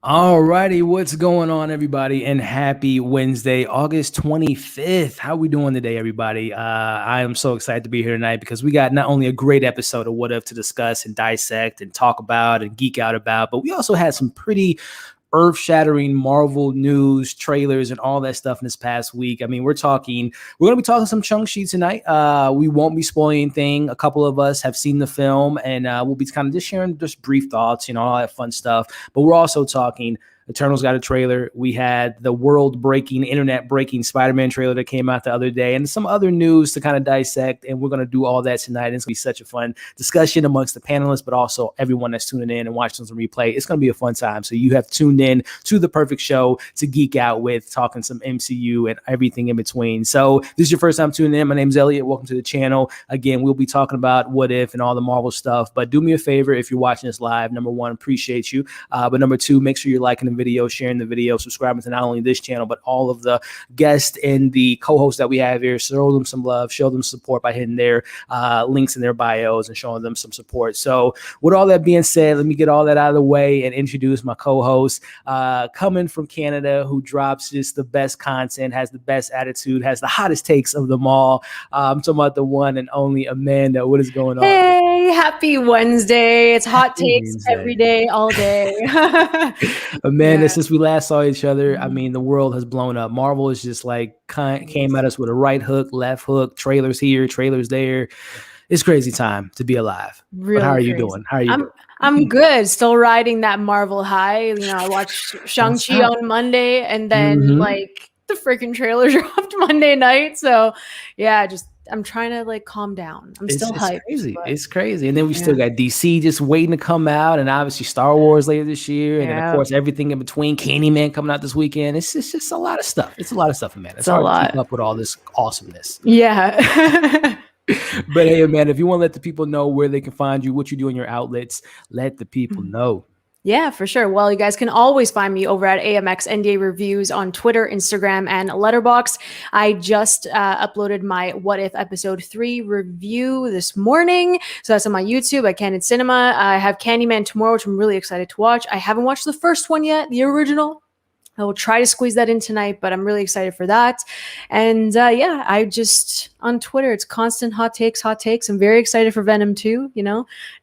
Alrighty, what's going on, everybody? And happy Wednesday, August 25th. How we doing today, everybody? I am so excited to be here tonight because we got not only a great episode of What If to discuss and dissect and talk about and geek out about, but we also had some pretty earth-shattering Marvel news, trailers, and all that stuff in this past week. I mean, we're going to be talking some Shang-Chi tonight. We won't be spoiling anything. A couple of us have seen the film, and we'll be kind of just sharing just brief thoughts, all that fun stuff. But we're also talking Eternals got a trailer. We had the world-breaking, internet-breaking Spider-Man trailer that came out the other day, and some other news to kind of dissect, and we're going to do all that tonight. And it's going to be such a fun discussion amongst the panelists, but also everyone that's tuning in and watching some replay. It's going to be a fun time. So you have tuned in to the perfect show to geek out with, talking some MCU and everything in between. So this is your first time tuning in. My name's Elliot. Welcome to the channel. Again, we'll be talking about What If and all the Marvel stuff, but do me a favor if you're watching this live. Number one, appreciate you. But number two, make sure you're liking the video, sharing the video, subscribing to not only this channel, but all of the guests and the co-hosts that we have here. Show them some love, show them support by hitting their links in their bios and showing them some support. So with all that being said, let me get all that out of the way and introduce my co-host coming from Canada, who drops just the best content, has the best attitude, has the hottest takes of them all. I'm talking about the one and only Amanda. What is going on? Hey, happy Wednesday. It's hot takes every day, all day. Amanda, since we last saw each other, I mean, the world has blown up. Marvel is just like came at us with a right hook, left hook, trailers here, trailers there. It's crazy time to be alive. Really but how are crazy. you doing? How are you doing? I'm good. Still riding that Marvel high. I watched Shang-Chi on Monday, and then the freaking trailer dropped Monday night. So yeah, I'm trying to calm down. I'm still hyped. It's crazy. And then we still got DC just waiting to come out, and obviously Star Wars later this year, and then of course everything in between. Candyman coming out this weekend. It's just a lot of stuff. It's a lot of stuff, man. It's hard to keep up with all this awesomeness. Yeah. But hey, man, if you want to let the people know where they can find you, what you do in your outlets, let the people know. Yeah, for sure. Well, you guys can always find me over at AMX NDA Reviews on Twitter, Instagram, and Letterboxd. I just uploaded my What If Episode 3 review this morning. So that's on my YouTube at Candid Cinema. I have Candyman tomorrow, which I'm really excited to watch. I haven't watched the first one yet, the original. I will try to squeeze that in tonight, but I'm really excited for that. And I just, on Twitter, it's constant hot takes. I'm very excited for Venom 2,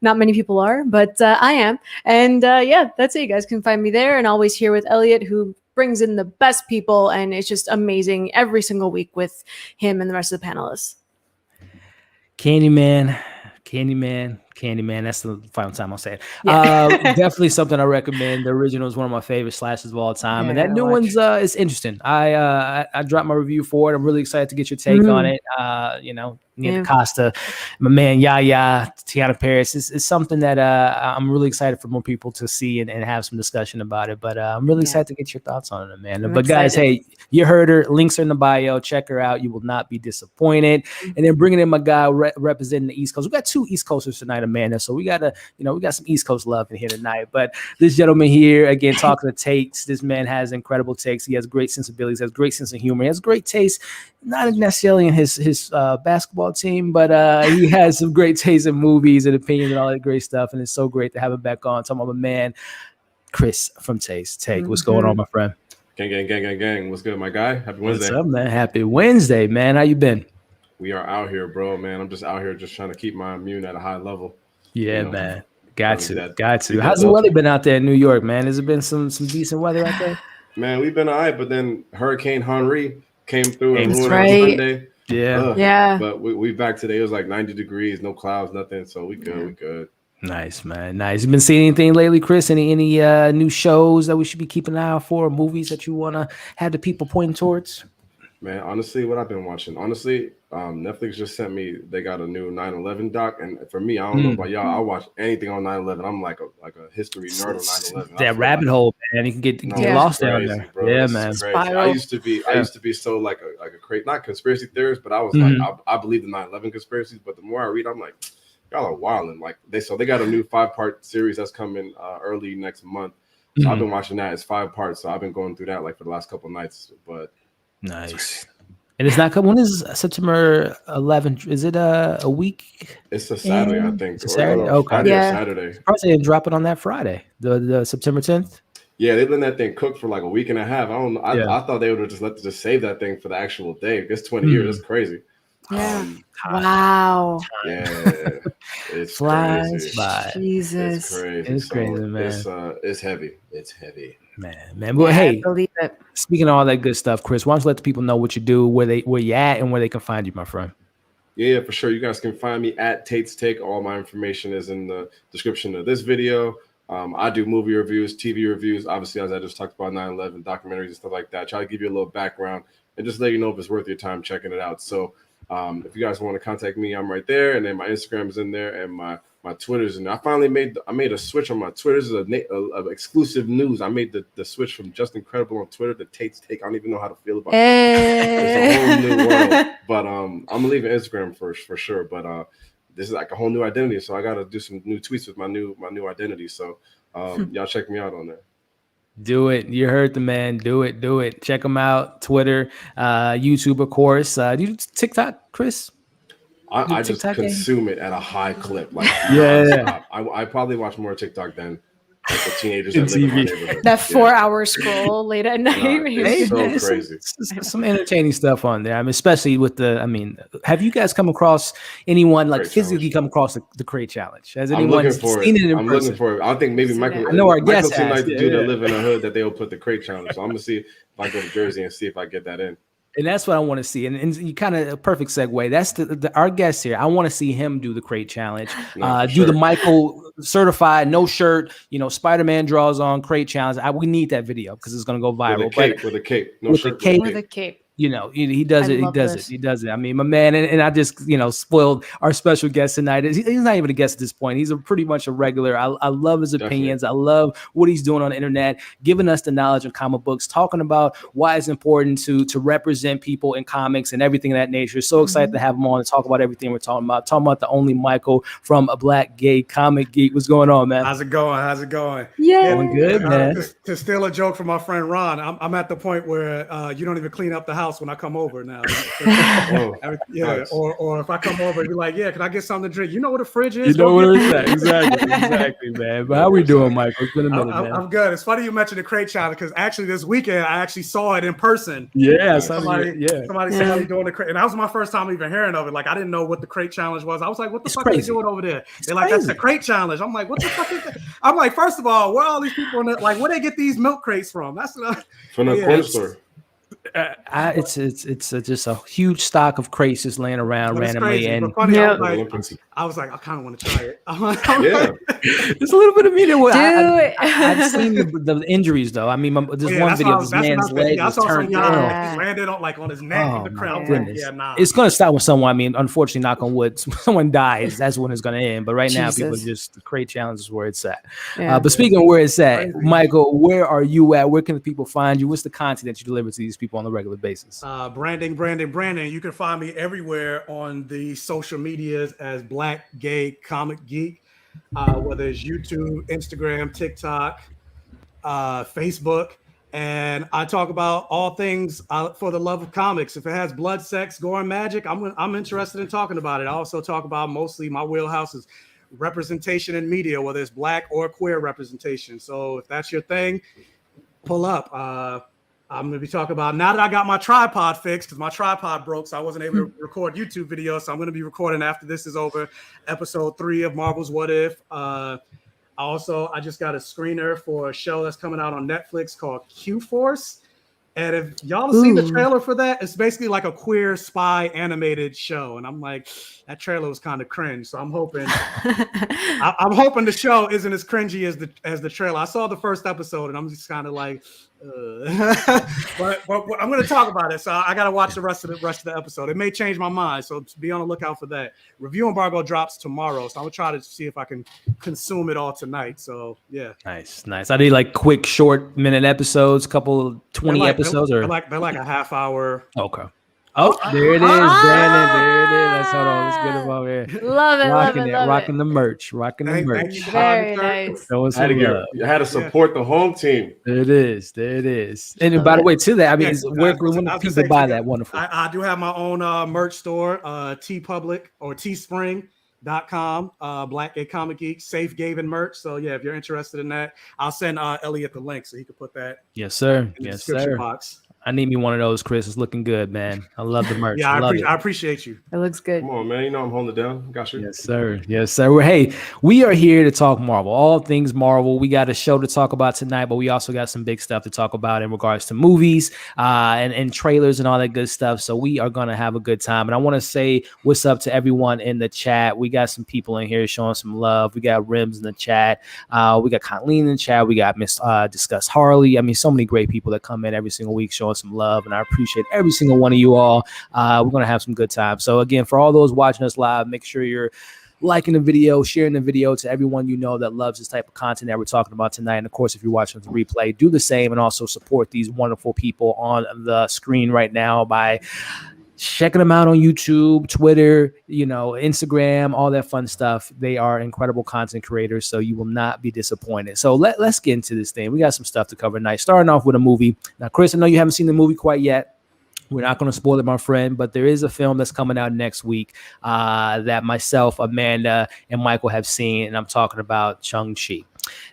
not many people are, but I am. And that's it. You guys can find me there, and always here with Elliot, who brings in the best people, and it's just amazing every single week with him and the rest of the panelists. Candyman. That's the final time I'll say it. Definitely something I recommend. The original is one of my favorite slashes of all time, and that new one's is interesting. I dropped my review for it. I'm really excited to get your take on it. Neil Costa, my man Yaya, Tiana Paris. It's something that I'm really excited for more people to see and have some discussion about it. But I'm really excited to get your thoughts on it, Amanda. But guys, hey, you heard her. Links are in the bio. Check her out. You will not be disappointed. And then bringing in my guy representing the East Coast. We got two East Coasters tonight, Amanda. So we got some East Coast love in here tonight. But this gentleman here, again, talking to takes. This man has incredible takes. He has great sensibilities. Has great sense of humor. He has great taste. Not necessarily in his basketball team, but he has some great taste in movies and opinions and all that great stuff. And it's so great to have him back on. Talking about my man, Chris from Tait. What's going on, my friend? Gang. What's good, my guy? Happy Wednesday. What's up, man? Happy Wednesday, man. How you been? We are out here, bro, man. I'm just out here just trying to keep my immune at a high level. Yeah, man. Got to. How's the weather been out there in New York, man? Has it been some decent weather out there? Man, we've been all right, but then Hurricane Henri came through and ruined on Sunday. Yeah. But we back today. It was like 90 degrees, no clouds, nothing. So we good. We good. Nice, man. Nice. You been seeing anything lately, Chris? Any new shows that we should be keeping an eye out for, or movies that you want to have the people pointing towards? Man, honestly, what I've been watching. Netflix just sent me. They got a new 9/11 doc, and for me, I don't know about y'all. I watch anything on 9/11. I'm like a history nerd on 9/11. That rabbit hole, man. You can get lost down there. Bro. Yeah, man. I used to be so like a crazy, not conspiracy theorist, but I was like I believe the 9/11 conspiracies. But the more I read, I'm like, y'all are wilding. Like they got a new 5-part series that's coming early next month. So I've been watching that. It's 5 parts. So I've been going through that like for the last couple of nights. But nice. And it's not coming. When is September 11th? Is it a week? It's a Saturday, I think. It's a Saturday. Okay. Friday or Saturday. Probably drop it on that Friday, the September 10th. Yeah, they let that thing cook for like a week and a half. I don't know. I thought they would have just save that thing for the actual day. It's 20 years. That's crazy. Yeah. Wow. Yeah, it's Flies crazy. by. Jesus. It's crazy. It's crazy, man. It's heavy. It's heavy. Man. Well, hey, I believe it. speaking of all that good stuff, Chris, why don't you let the people know what you do, where you at, and where they can find you, my friend? Yeah, for sure. You guys can find me at Tait's Take. All my information is in the description of this video. I do movie reviews, TV reviews. Obviously, as I just talked about 9/11, documentaries and stuff like that. Try to give you a little background and just let you know if it's worth your time checking it out. So if you guys want to contact me, I'm right there. And then my Instagram is in there and my Twitter's. And I finally made a switch on my Twitter. This is a exclusive news. I made the switch from Just Incredible on Twitter to Tait's Take. I don't even know how to feel about it. It's a whole new world. But I'm going to leave Instagram first for sure. But this is like a whole new identity, so I got to do some new tweets with my new identity. So y'all check me out on there. Do it. You heard the man. Do it. Check him out. Twitter, YouTube, of course. Do you TikTok, Chris? I just consume it at a high clip. Like I probably watch more TikTok than like the teenagers that live in my neighborhood. That 4-hour scroll late at night. It's so crazy. Some entertaining stuff on there. I mean, especially with have you guys come across anyone like physically come across the crate challenge? Has anyone seen it in person? Looking for it. I think maybe Michael. I know our guest seemed like the dude that live in a hood that they'll put the crate challenge. So I'm gonna see if I go to Jersey and see if I get that in. And that's what I want to see. And you kind of a perfect segue. That's our guest here. I want to see him do the crate challenge, do the Michael certified, no shirt, Spider-Man draws on crate challenge. We need that video because it's going to go viral. With a cape. No shirt. With a cape. He does it. He does it. I mean, my man, and I just, spoiled our special guest tonight. He's not even a guest at this point. He's pretty much a regular. I love his opinions. I love what he's doing on the internet, giving us the knowledge of comic books, talking about why it's important to represent people in comics and everything of that nature. So excited to have him on and talk about everything we're talking about. Talking about the only Michael from a Black Gay Comic Geek. What's going on, man? How's it going? Yeah, going good, man. To steal a joke from my friend Ron, I'm at the point where you don't even clean up the house when I come over now. Nice. Or if I come over, you're like, can I get something to drink? You know what a fridge is? You know what it's at. Exactly, man. But how we doing, Michael? It's been a minute, man. I'm good. It's funny you mentioned the crate challenge because actually this weekend I actually saw it in person. Yeah, somebody said me doing the crate, and that was my first time even hearing of it. Like I didn't know what the crate challenge was. I was like, what the fuck are they doing over there? They're like, that's the crate challenge. I'm like, what the fuck is that? I'm like, first of all, where are all these people in like where they get these milk crates from? That's from the corner store. It's just a huge stock of crates just laying around randomly, and I was like, I kind of want to try it. There's a little bit of me there. I've seen the injuries though. I mean, there's one video of this man's leg was turned down, landed on his neck. Oh, my goodness. It's gonna start with someone. I mean, unfortunately, knock on wood, someone dies. That's when it's gonna end. But right now, people just the crate challenge is where it's at. But speaking of where it's at, Michael, where are you at? Where can the people find you? What's the content that you deliver to these people on a regular basis? Branding. You can find me everywhere on the social medias as Black Gay Comic Geek, whether it's YouTube, Instagram, TikTok, Facebook, and I talk about all things for the love of comics. If it has blood, sex, gore, and magic, I'm interested in talking about it. I also talk about mostly my wheelhouse is representation in media, whether it's Black or queer representation. So if that's your thing, pull up. I'm going to be talking about now that I got my tripod fixed because my tripod broke, so I wasn't able to record YouTube videos. So I'm going to be recording after this is over, episode 3 of Marvel's What If. I just got a screener for a show that's coming out on Netflix called Q-Force. And if y'all have seen the trailer for that, it's basically like a queer spy animated show. And I'm like, that trailer was kind of cringe. So I'm hoping I'm hoping the show isn't as cringy as the trailer. I saw the first episode and I'm just kind of like, but I'm going to talk about it. So I got to watch the rest of the episode. It may change my mind. So be on the lookout for that. Review embargo drops tomorrow. So I'm going to try to see if I can consume it all tonight. So yeah. Nice. I did like quick short minute episodes, couple 20 episodes they're like a half hour. Okay. Oh, there it is, Brandon. There it is. Hold on. Let's get him over here. Love it. Rocking the merch. Very nice. You had to support the home team. There it is. And by the way, to that, I mean, where can people buy that? Wonderful. I do have my own merch store, TeePublic or Teespring. shop.com, Black Gay Comic Geek, Safe Gaven merch. So yeah, if you're interested in that, I'll send Elliot the link so he can put that Yes, sir. in the Yes, description sir. box. I need me one of those, Chris. It's looking good, man. I love the merch. Yeah, love it. I appreciate you. It looks good. Come on, man. You know I'm holding it down. Got you. Yes, sir. Yes, sir. Well, hey, we are here to talk Marvel, all things Marvel. We got a show to talk about tonight, but we also got some big stuff to talk about in regards to movies and trailers and all that good stuff. So we are going to have a good time. And I want to say what's up to everyone in the chat. We got some people in here showing some love. We got Rims in the chat. We got Colleen in the chat. We got Miss Discuss Harley. I mean, so many great people that come in every single week showing some love. And I appreciate every single one of you all. We're going to have some good time. So again, for all those watching us live, make sure you're liking the video, sharing the video to everyone you know that loves this type of content that we're talking about tonight. And of course, if you're watching the replay, do the same and also support these wonderful people on the screen right now by checking them out on YouTube, Twitter, Instagram, all that fun stuff. They are incredible content creators, so you will not be disappointed. So let's get into this thing. We got some stuff to cover tonight. Starting off with a movie. Now, Chris, I know you haven't seen the movie quite yet. We're not going to spoil it, my friend, but there is a film that's coming out next week that myself, Amanda, and Michael have seen, and I'm talking about Shang-Chi.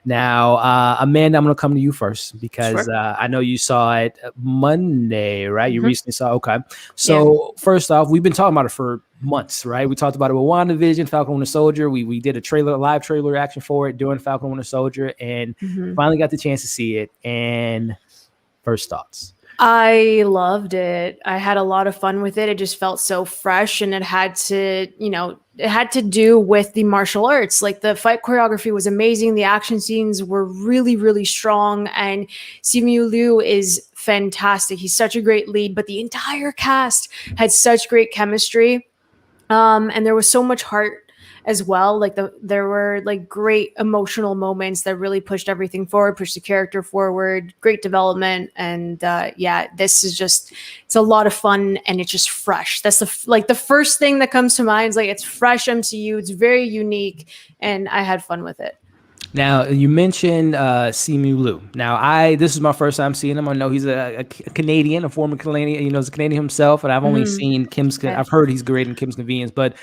Now, Amanda, I'm going to come to you first because Sure. I know you saw it Monday, right? Mm-hmm. You recently saw it. Okay. So first off, we've been talking about it for months, right? We talked about it with WandaVision, Falcon Winter Soldier. We did a live trailer reaction for it during Falcon Winter Soldier, and finally got the chance to see it. And first thoughts. I loved it. I had a lot of fun with it. It just felt so fresh, and it had to do with the martial arts. Like, the fight choreography was amazing. The action scenes were really, really strong. And Simu Liu is fantastic. He's such a great lead, but the entire cast had such great chemistry. And there was so much heart as well. Like, there were like great emotional moments that really pushed everything forward, pushed the character forward, great development. And this is it's a lot of fun, and it's just fresh. That's the first thing that comes to mind is like, it's fresh MCU. It's very unique, and I had fun with it. Now, you mentioned Simu Liu. Now, this is my first time seeing him. I know he's a Canadian, a former Canadian. He's a Canadian himself, and I've only seen I've heard he's great in Kim's Convenience. But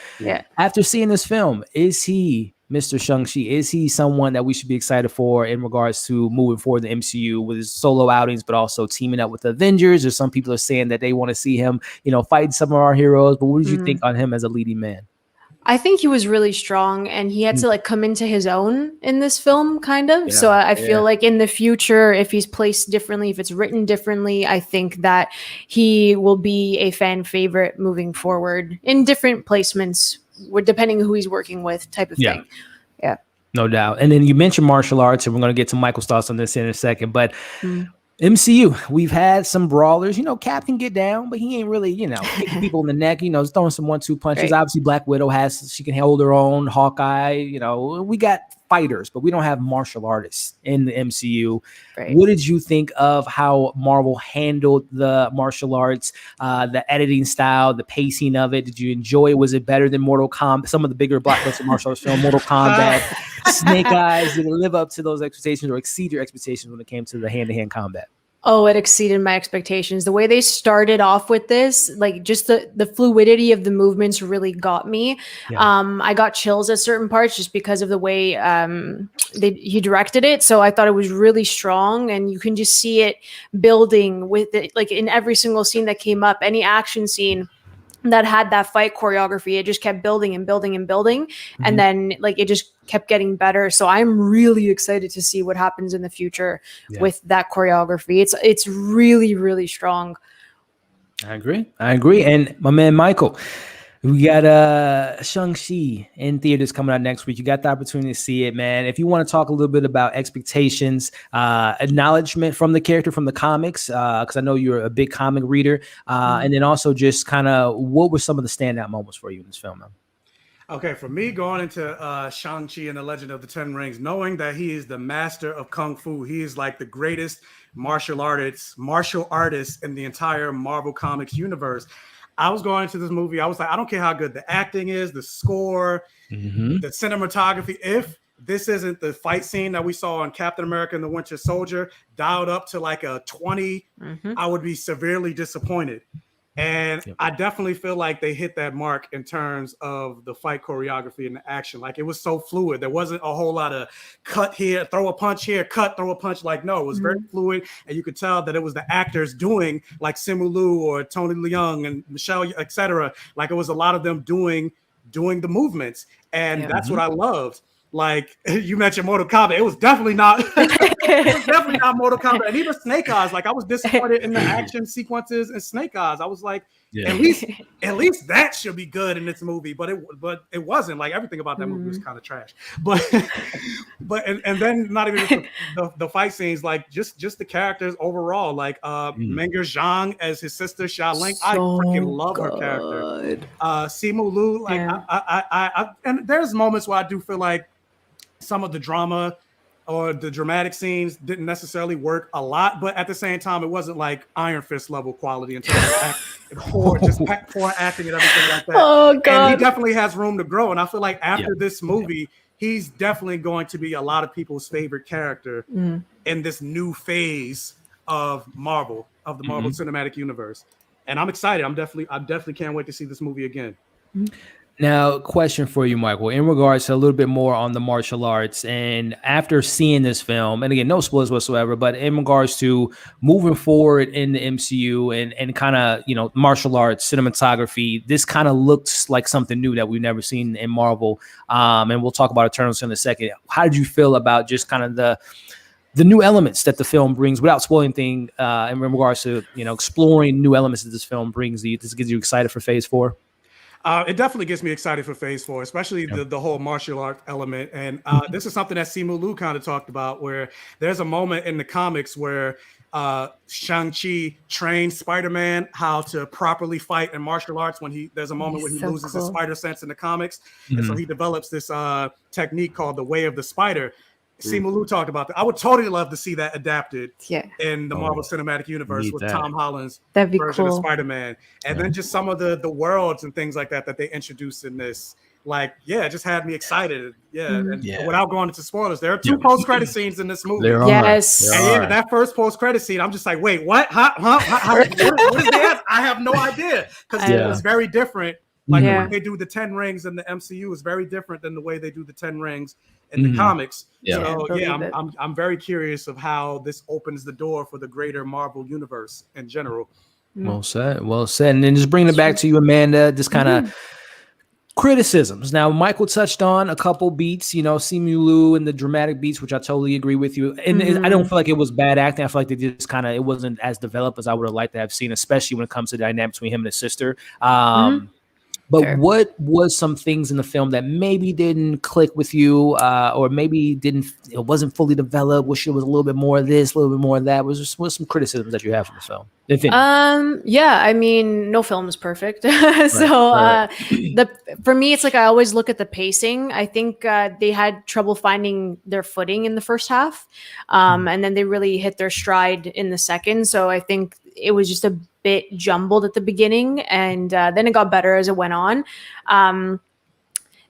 after seeing this film, is he Mr. Shang-Chi? Is he someone that we should be excited for in regards to moving forward the MCU with his solo outings, but also teaming up with the Avengers? Or some people are saying that they want to see him, fighting some of our heroes. But what did you think on him as a leading man? I think he was really strong, and he had to come into his own in this film, kind of. So I feel like in the future, if he's placed differently, if it's written differently, I think that he will be a fan favorite moving forward in different placements, depending who he's working with, type of thing. Yeah, no doubt. And then you mentioned martial arts, and we're going to get to Michael's thoughts on this in a second, but MCU, we've had some brawlers. Cap can get down, but he ain't really, kicking people in the neck, throwing some 1-2 punches. Right. Obviously, Black Widow she can hold her own. Hawkeye, we got fighters, but we don't have martial artists in the MCU. Right. What did you think of how Marvel handled the martial arts, the editing style, the pacing of it? Did you enjoy it? Was it better than Mortal Kombat, some of the bigger blockbuster martial arts films, Mortal Kombat, Snake Eyes? Did it live up to those expectations or exceed your expectations when it came to the hand-to-hand combat? Oh, it exceeded my expectations. The way they started off with this, like, just the fluidity of the movements really got me. Yeah. I got chills at certain parts just because of the way he directed it. So I thought it was really strong, and you can just see it building with it, like in every single scene that came up, any action scene that had that fight choreography, it just kept building and building and building. And then it just kept getting better. So I'm really excited to see what happens in the future with that choreography. It's really, really strong. I agree. And my man, Michael, we got Shang-Chi in theaters coming out next week. You got the opportunity to see it, man. If you want to talk a little bit about expectations, acknowledgement from the character from the comics, because I know you're a big comic reader, and then also just kind of what were some of the standout moments for you in this film, man? Okay, for me, going into Shang-Chi and the Legend of the Ten Rings, knowing that he is the master of Kung Fu, he is like the greatest martial artist in the entire Marvel Comics universe. I was going into this movie, I was like, I don't care how good the acting is, the score, the cinematography. If this isn't the fight scene that we saw on Captain America and the Winter Soldier, dialed up to like a 20, I would be severely disappointed. And I definitely feel like they hit that mark in terms of the fight choreography and the action. Like, it was so fluid. There wasn't a whole lot of cut here, throw a punch here, cut, throw a punch. Like, no, it was very fluid. And you could tell that it was the actors doing, like Simu Liu or Tony Leung and Michelle, etc. Like, it was a lot of them doing the movements. And that's what I loved. Like, you mentioned Mortal Kombat. It was definitely not Mortal Kombat. And even Snake Eyes, like, I was disappointed in the action sequences in Snake Eyes. I was like, at least that should be good in this movie. But it wasn't. Like, everything about that movie was kind of trash. But and then not even the fight scenes, like just the characters overall. Like Menger Zhang as his sister Xialing. I freaking love her character. Simu Liu, like I and there's moments where I do feel like some of the drama or the dramatic scenes didn't necessarily work a lot, but at the same time, it wasn't like Iron Fist level quality in terms of poor acting and everything like that. Oh God! And he definitely has room to grow, and I feel like after this movie, he's definitely going to be a lot of people's favorite character in this new phase of Marvel, of the Marvel Cinematic Universe. And I'm excited. I definitely can't wait to see this movie again. Now, question for you, Michael, in regards to a little bit more on the martial arts, and after seeing this film, and again, no spoilers whatsoever, but in regards to moving forward in the MCU and kind of, martial arts, cinematography, this kind of looks like something new that we've never seen in Marvel. And we'll talk about Eternals in a second. How did you feel about just kind of the new elements that the film brings, without spoiling things, in regards to, exploring new elements that this film brings? This gets you excited for Phase 4? It definitely gets me excited for Phase 4, especially the whole martial art element. And this is something that Simu Liu kind of talked about, where there's a moment in the comics where Shang-Chi trains Spider-Man how to properly fight in martial arts. There's a moment where he loses his spider sense in the comics. And so he develops this technique called the Way of the Spider. Simu Liu talked about that. I would totally love to see that adapted in the Marvel Cinematic Universe with Tom Holland's version of Spider-Man. And then just some of the worlds and things like that they introduced in this. Like, it just had me excited. And without going into spoilers, there are 2 post-credit scenes in this movie. Yes. And that first post-credit scene, I'm just like, wait, what? What is that? I have no idea. Because it was very different. Like, the way they do the 10 rings in the MCU is very different than the way they do the 10 rings in the comics. So I'm very curious of how this opens the door for the greater Marvel universe in general. Well said. And then just bringing it back to you, Amanda, just kind of criticisms. Now, Michael touched on a couple beats, Simu Liu and the dramatic beats, which I totally agree with you. And I don't feel like it was bad acting. I feel like they just it wasn't as developed as I would have liked to have seen, especially when it comes to the dynamic between him and his sister. But what was some things in the film that maybe didn't click with you, or maybe it wasn't fully developed? Wish it was a little bit more of this, a little bit more of that. Was some criticisms that you have for the film? I mean, no film is perfect. For me, it's like I always look at the pacing. I think they had trouble finding their footing in the first half, and then they really hit their stride in the second. So I think it was just a bit jumbled at the beginning, and then it got better as it went on.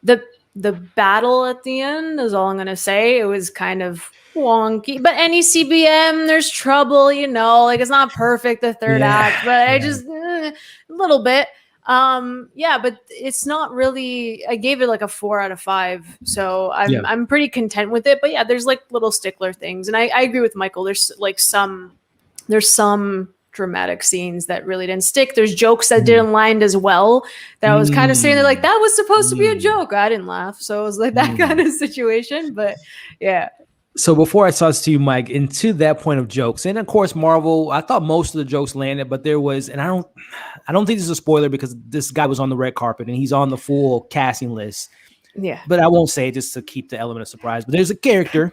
The battle at the end is all I'm gonna say. It was kind of wonky, but any CBM, there's trouble, like it's not perfect, the third act, but I just a little bit. But it's not really, I gave it like a 4 out of 5. So I'm pretty content with it, but there's like little stickler things. And I agree with Michael. There's some dramatic scenes that really didn't stick. There's jokes that didn't land as well, that I was kind of sitting there like, that was supposed to be a joke. I didn't laugh. So it was like that kind of situation, but So before I toss to you, Mike, into that point of jokes, and of course, Marvel, I thought most of the jokes landed, but there was, and I don't think this is a spoiler because this guy was on the red carpet and he's on the full casting list. Yeah. But I won't say it just to keep the element of surprise. But there's a character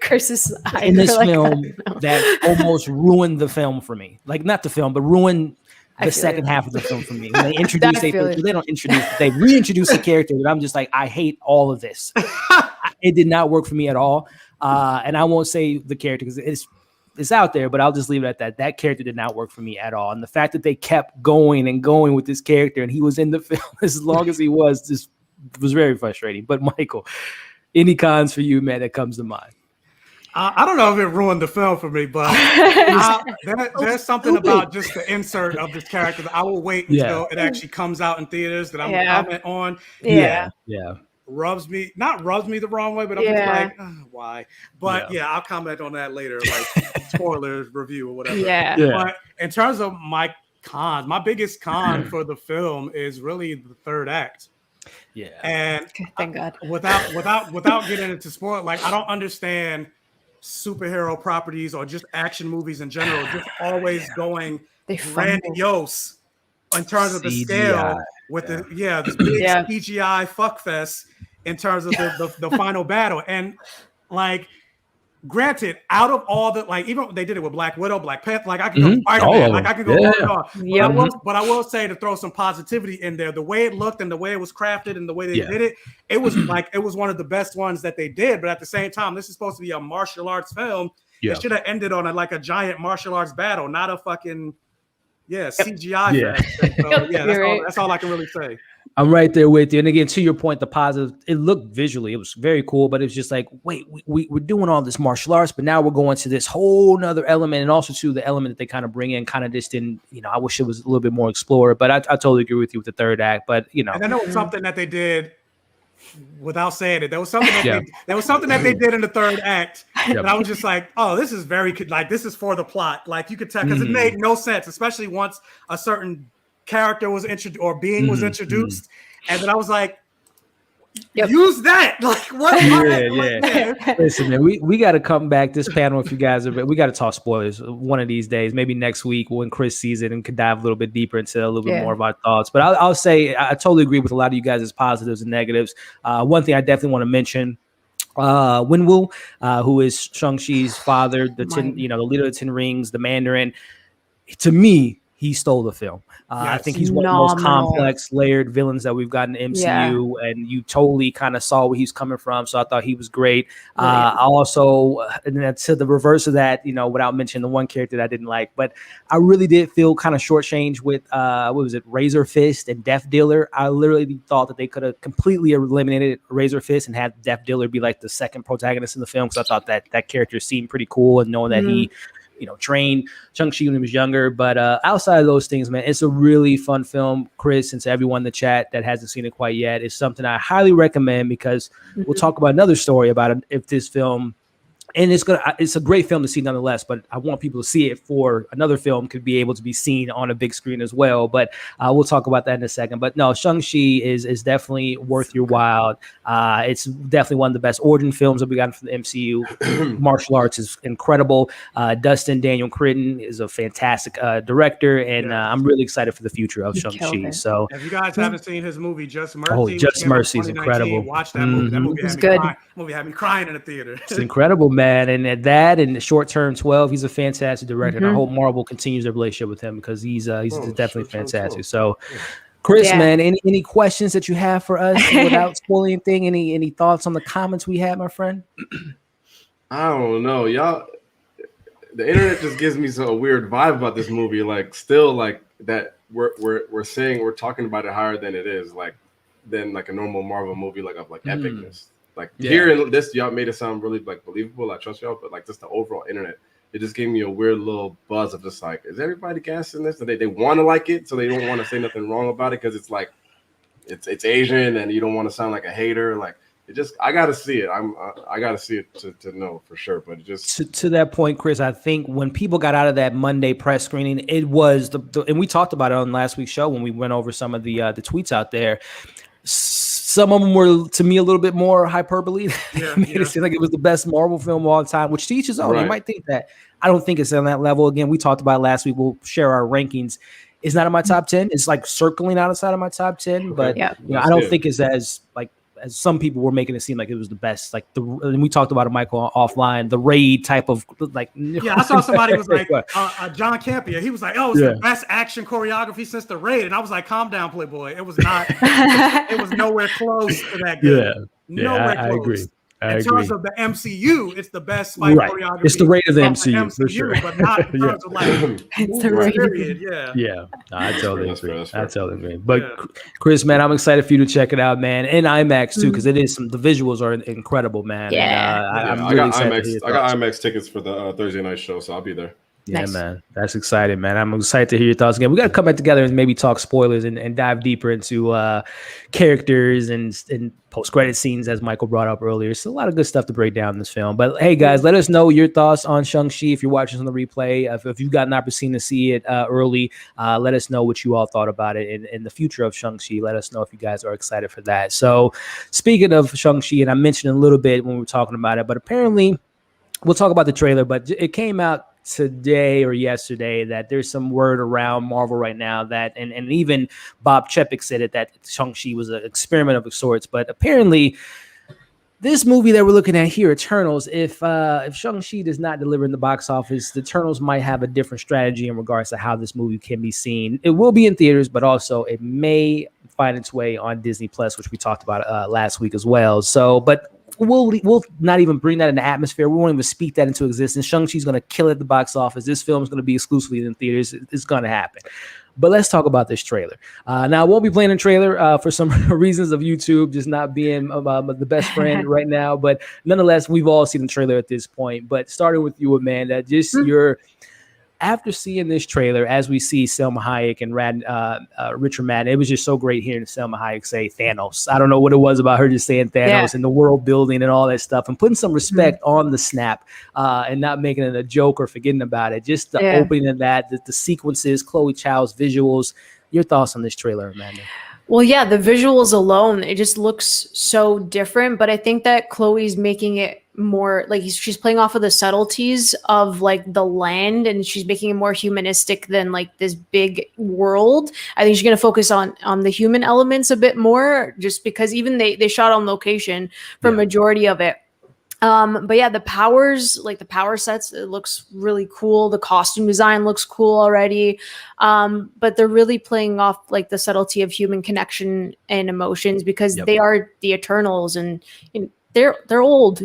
in this film that almost ruined the film for me. Like, not the film, but ruined the second half of the film for me. When they introduce they don't introduce, they reintroduce a character that I'm just like, I hate all of this. It did not work for me at all. And I won't say the character because it's out there, but I'll just leave it at that. That character did not work for me at all. And the fact that they kept going and going with this character and he was in the film as long as he was, just was very frustrating. But Michael, any cons for you, man, that comes to mind? I don't know if it ruined the film for me, but there's something about just the insert of this character that I will wait until it actually comes out in theaters that I'm going to comment on. Yeah. Rubs me the wrong way, but I'm just like, why? But I'll comment on that later, like spoilers review or whatever. But in terms of my cons, my biggest con for the film is really the third act. Yeah. And thank God. Without getting into spoil, like I don't understand superhero properties or just action movies in general, just always going grandiose in terms of the scale with this big CGI fuckfest in terms of the final battle. And like, granted, out of all the, like, even they did it with Black Widow, Black Panther, like I can go Spider-Man, like I can go on and on. But I will say, to throw some positivity in there, the way it looked and the way it was crafted and the way they did it was like, it was one of the best ones that they did. But at the same time, this is supposed to be a martial arts film. It should have ended on a giant martial arts battle, not a fucking CGI fest. So that's all I can really say. I'm right there with you. And again, to your point, the positive, it looked visually, it was very cool, but it was just like, wait, we're doing all this martial arts, but now we're going to this whole nother element, and also to the element that they kind of bring in, kind of just didn't, I wish it was a little bit more explored, but I totally agree with you with the third act. But and I know something that they did without saying it. There was something that they did in the third act that I was just like, oh, this is very like, this is for the plot. Like, you could tell, because it made no sense, especially once a certain character was introduced or being was introduced, and then I was like, use that. Like, what? Listen, man, we got to come back this panel if you guys are. We got to talk spoilers one of these days, maybe next week when Chris sees it and can dive a little bit deeper into a little bit more of our thoughts. But I'll say I totally agree with a lot of you guys' positives and negatives. One thing I definitely want to mention. Wenwu, who is Shang-Chi's father, the leader of the Ten Rings, the Mandarin. To me, he stole the film. I think he's one of the most complex, layered villains that we've got in the MCU, and you totally kind of saw where he's coming from. So I thought he was great. I also, and then to the reverse of that, without mentioning the one character that I didn't like, but I really did feel kind of shortchanged with Razor Fist and Death Dealer. I literally thought that they could have completely eliminated Razor Fist and had Death Dealer be like the second protagonist in the film, because I thought that character seemed pretty cool, and knowing that he trained Shang-Chi when he was younger. But outside of those things, man, it's a really fun film. Chris, and to everyone in the chat that hasn't seen it quite yet, it's something I highly recommend, because we'll talk about another story about it if this film, and it's a great film to see nonetheless, but I want people to see it for another film could be able to be seen on a big screen as well. But we'll talk about that in a second. But no, Shang-Chi is definitely worth your while. It's definitely one of the best origin films that we got from the MCU. Martial arts is incredible. Dustin Daniel Cretton is a fantastic director, and I'm really excited for the future of Shang-Chi. So if you guys haven't seen his movie, Just Mercy, Just Mercy is incredible. Watch that movie. That movie had me crying in the theater. It's incredible, man. And at that, and the short term 12, he's a fantastic director. And I hope Marvel continues their relationship with him, because he's definitely fantastic. So, Chris, man, any questions that you have for us without spoiling anything? Any thoughts on the comments we had, my friend? I don't know, y'all. The internet just gives me a weird vibe about this movie. Like, still, like that we're talking about it higher than it is, than like a normal Marvel movie, of epicness. Here in this, y'all made it sound really believable. I trust y'all, but just the overall internet, it just gave me a weird little buzz of just is everybody gassing this? And they want to like it, so they don't want to say nothing wrong about it, because it's it's Asian, and you don't want to sound like a hater. I gotta see it. I gotta see it to know for sure. But it just to that point, Chris, I think when people got out of that Monday press screening, it was and we talked about it on last week's show when we went over some of the tweets out there. Some of them were, to me, a little bit more hyperbole. It seemed like it was the best Marvel film of all time, which to each his own. Right. You might think that. I don't think it's on that level. Again, we talked about it last week. We'll share our rankings. It's not in my top 10. It's circling outside of my top 10. But I don't think it's as some people were making it seem like it was the best. And we talked about it, Michael, offline, the Raid type of I saw somebody was like John Campia. He was like, "Oh, it's the best action choreography since the Raid," and I was like, "Calm down, Playboy. It was not. It was nowhere close to that good. Nowhere close." in terms of the MCU, it's the best fight choreography. It's the rate of the of MCU, for sure. but not in terms of like It's the movies, rate. period. Yeah. Yeah, no, I totally agree. That's fair. I totally agree. But Chris, man, I'm excited for you to check it out, man, in IMAX too, because the visuals are incredible, man. Yeah. And, I got IMAX. I got IMAX tickets for the Thursday night show, so I'll be there. Yeah, Nice. man, that's exciting, man. I'm excited to hear your thoughts again. We got to come back together and maybe talk spoilers and dive deeper into characters and post-credit scenes, as Michael brought up earlier. So a lot of good stuff to break down in this film. But hey, guys, let us know your thoughts on Shang-Chi. If you're watching on the replay, if you've got an opportunity to see it early, let us know what you all thought about it in the future of Shang-Chi. Let us know if you guys are excited for that. So speaking of Shang-Chi, and I mentioned a little bit when we were talking about it, but apparently we'll talk about the trailer, but it came out today or yesterday that there's some word around Marvel right now that, and even Bob Chapek said it, that Shang-Chi was an experiment of sorts. But apparently this movie that we're looking at here, Eternals, if Shang-Chi does not deliver in the box office, the Eternals might have a different strategy in regards to how this movie can be seen. It will be in theaters, but also it may find its way on Disney Plus, which we talked about last week as well. So, but we'll not even bring that in the atmosphere. We won't even speak that into existence. Shang-Chi's going to kill it at the box office. This film is going to be exclusively in theaters. It's going to happen. But let's talk about this trailer. Now, I won't be playing a trailer for some reasons of YouTube just not being the best friend right now. But nonetheless, we've all seen the trailer at this point. But starting with you, Amanda, just your... After seeing this trailer, as we see Selma Hayek and Richard Madden, it was just so great hearing Selma Hayek say Thanos. I don't know what it was about her just saying Thanos and the world building and all that stuff and putting some respect on the snap and not making it a joke or forgetting about it. Just the opening of that, the sequences, Chloe Chow's visuals. Your thoughts on this trailer, Amanda? Well, yeah, the visuals alone, it just looks so different. But I think that Chloe's making it more like she's playing off of the subtleties of like the land, and she's making it more humanistic than like this big world. I think she's going to focus on the human elements a bit more, just because even they shot on location for majority of it. But yeah, the powers, like the power sets, it looks really cool. The costume design looks cool already. But they're really playing off like the subtlety of human connection and emotions, because they are the Eternals, and you know, they're old.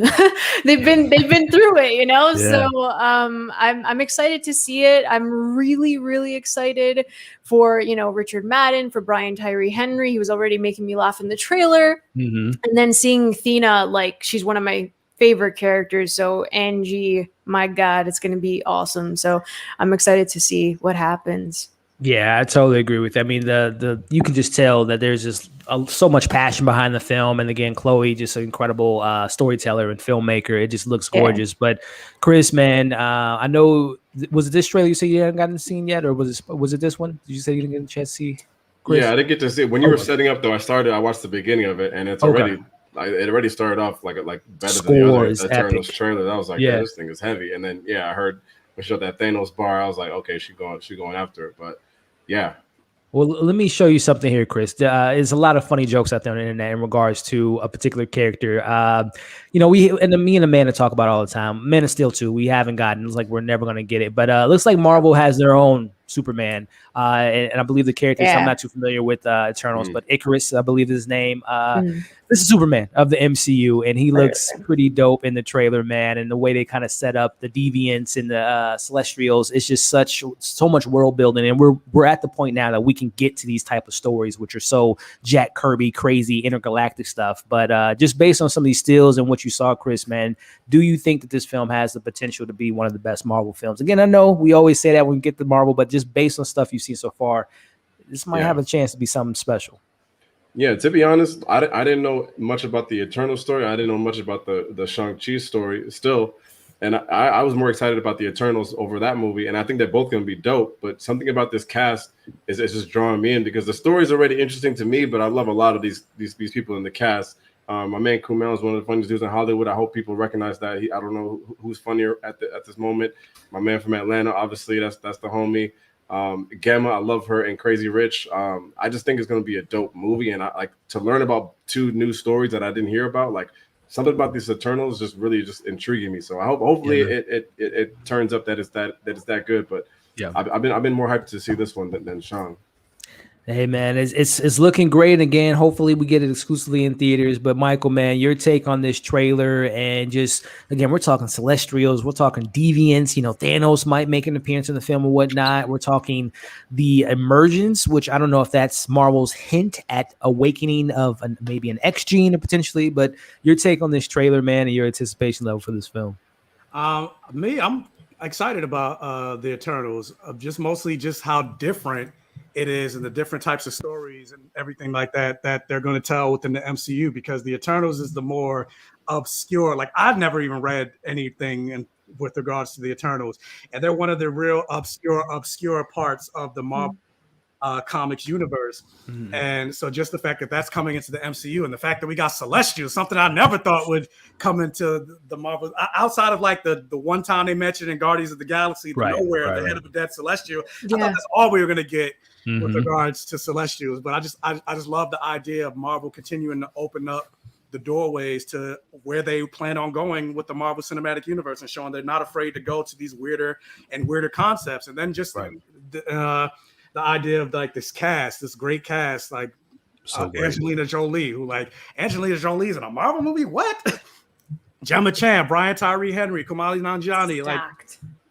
they've been through it, you know. Yeah. So I'm excited to see it. I'm really excited for, you know, Richard Madden, for Brian Tyree Henry. He was already making me laugh in the trailer. And then seeing Thena, like she's one of my favorite characters. So Angie, my God, it's going to be awesome. So I'm excited to see what happens. Yeah, I totally agree with that. I mean, the you can just tell that there's just so much passion behind the film. And again, Chloe, just an incredible storyteller and filmmaker. It just looks gorgeous. But Chris, man, I know, was it this trailer you said you hadn't gotten seen yet? Or was it this one? Did you say you didn't get a chance to see, Chris? Yeah, I didn't get to see it. When you were setting up, though, I watched the beginning of it, and it's already... it already started off like better than the other Eternals trailer. I was like, yeah, this thing is heavy. And then I heard we showed that Thanos bar. I was like, okay, she's going after it. But yeah. Well, let me show you something here, Chris. There's a lot of funny jokes out there on the internet in regards to a particular character. You know, me and Amanda talk about it all the time. Man of Steel 2, we haven't gotten. It's like we're never going to get it. But it looks like Marvel has their own Superman. And I believe the characters, I'm not too familiar with Eternals, but Icarus, I believe is his name. This is Superman of the MCU, and he looks pretty dope in the trailer, man. And the way they kind of set up the deviants and the Celestials, it's just so much world building. And we're at the point now that we can get to these type of stories, which are so Jack Kirby, crazy intergalactic stuff. But just based on some of these stills and what you saw, Chris, man, do you think that this film has the potential to be one of the best Marvel films? Again, I know we always say that when we get to Marvel, but just based on stuff you've seen so far, this might have a chance to be something special. Yeah, to be honest, I didn't know much about the Eternal story. I didn't know much about the Shang-Chi story still. And I was more excited about the Eternals over that movie. And I think they're both going to be dope. But something about this cast is just drawing me in, because the story is already interesting to me, but I love a lot of these people in the cast. My man Kumail is one of the funniest dudes in Hollywood. I hope people recognize that. I don't know who's funnier at this moment. My man from Atlanta, obviously, that's the homie. Gamma, I love her, and Crazy Rich. I just think it's going to be a dope movie, and I like to learn about two new stories that I didn't hear about. Like something about these Eternals just really just intriguing me. So I hope hopefully it turns up that it's that good. But I've been more hyped to see this one than Shang. Hey man, it's looking great. And again, hopefully we get it exclusively in theaters. But Michael, man, your take on this trailer, and just again, we're talking Celestials, we're talking Deviants. You know, Thanos might make an appearance in the film or whatnot. We're talking the Emergence, which I don't know if that's Marvel's hint at awakening of maybe an X gene or potentially. But your take on this trailer, man, and your anticipation level for this film. I'm excited about the Eternals, mostly just how different it is and the different types of stories and everything like that they're going to tell within the MCU, because the Eternals is the more obscure. Like, I've never even read anything with regards to the Eternals, and they're one of the real obscure parts of the Marvel comics universe. And so just the fact that that's coming into the MCU, and the fact that we got Celestials, something I never thought would come into the Marvel, outside of like the one time they mentioned in Guardians of the Galaxy, the head of a dead Celestial. I thought that's all we were going to get with regards to Celestials. But I just love the idea of Marvel continuing to open up the doorways to where they plan on going with the Marvel Cinematic Universe, and showing they're not afraid to go to these weirder concepts. And then just the idea of like this great cast, like Angelina Jolie, Angelina Jolie's in a Marvel movie. What? Gemma Chan, Brian Tyree Henry, Kamali Nanjiani,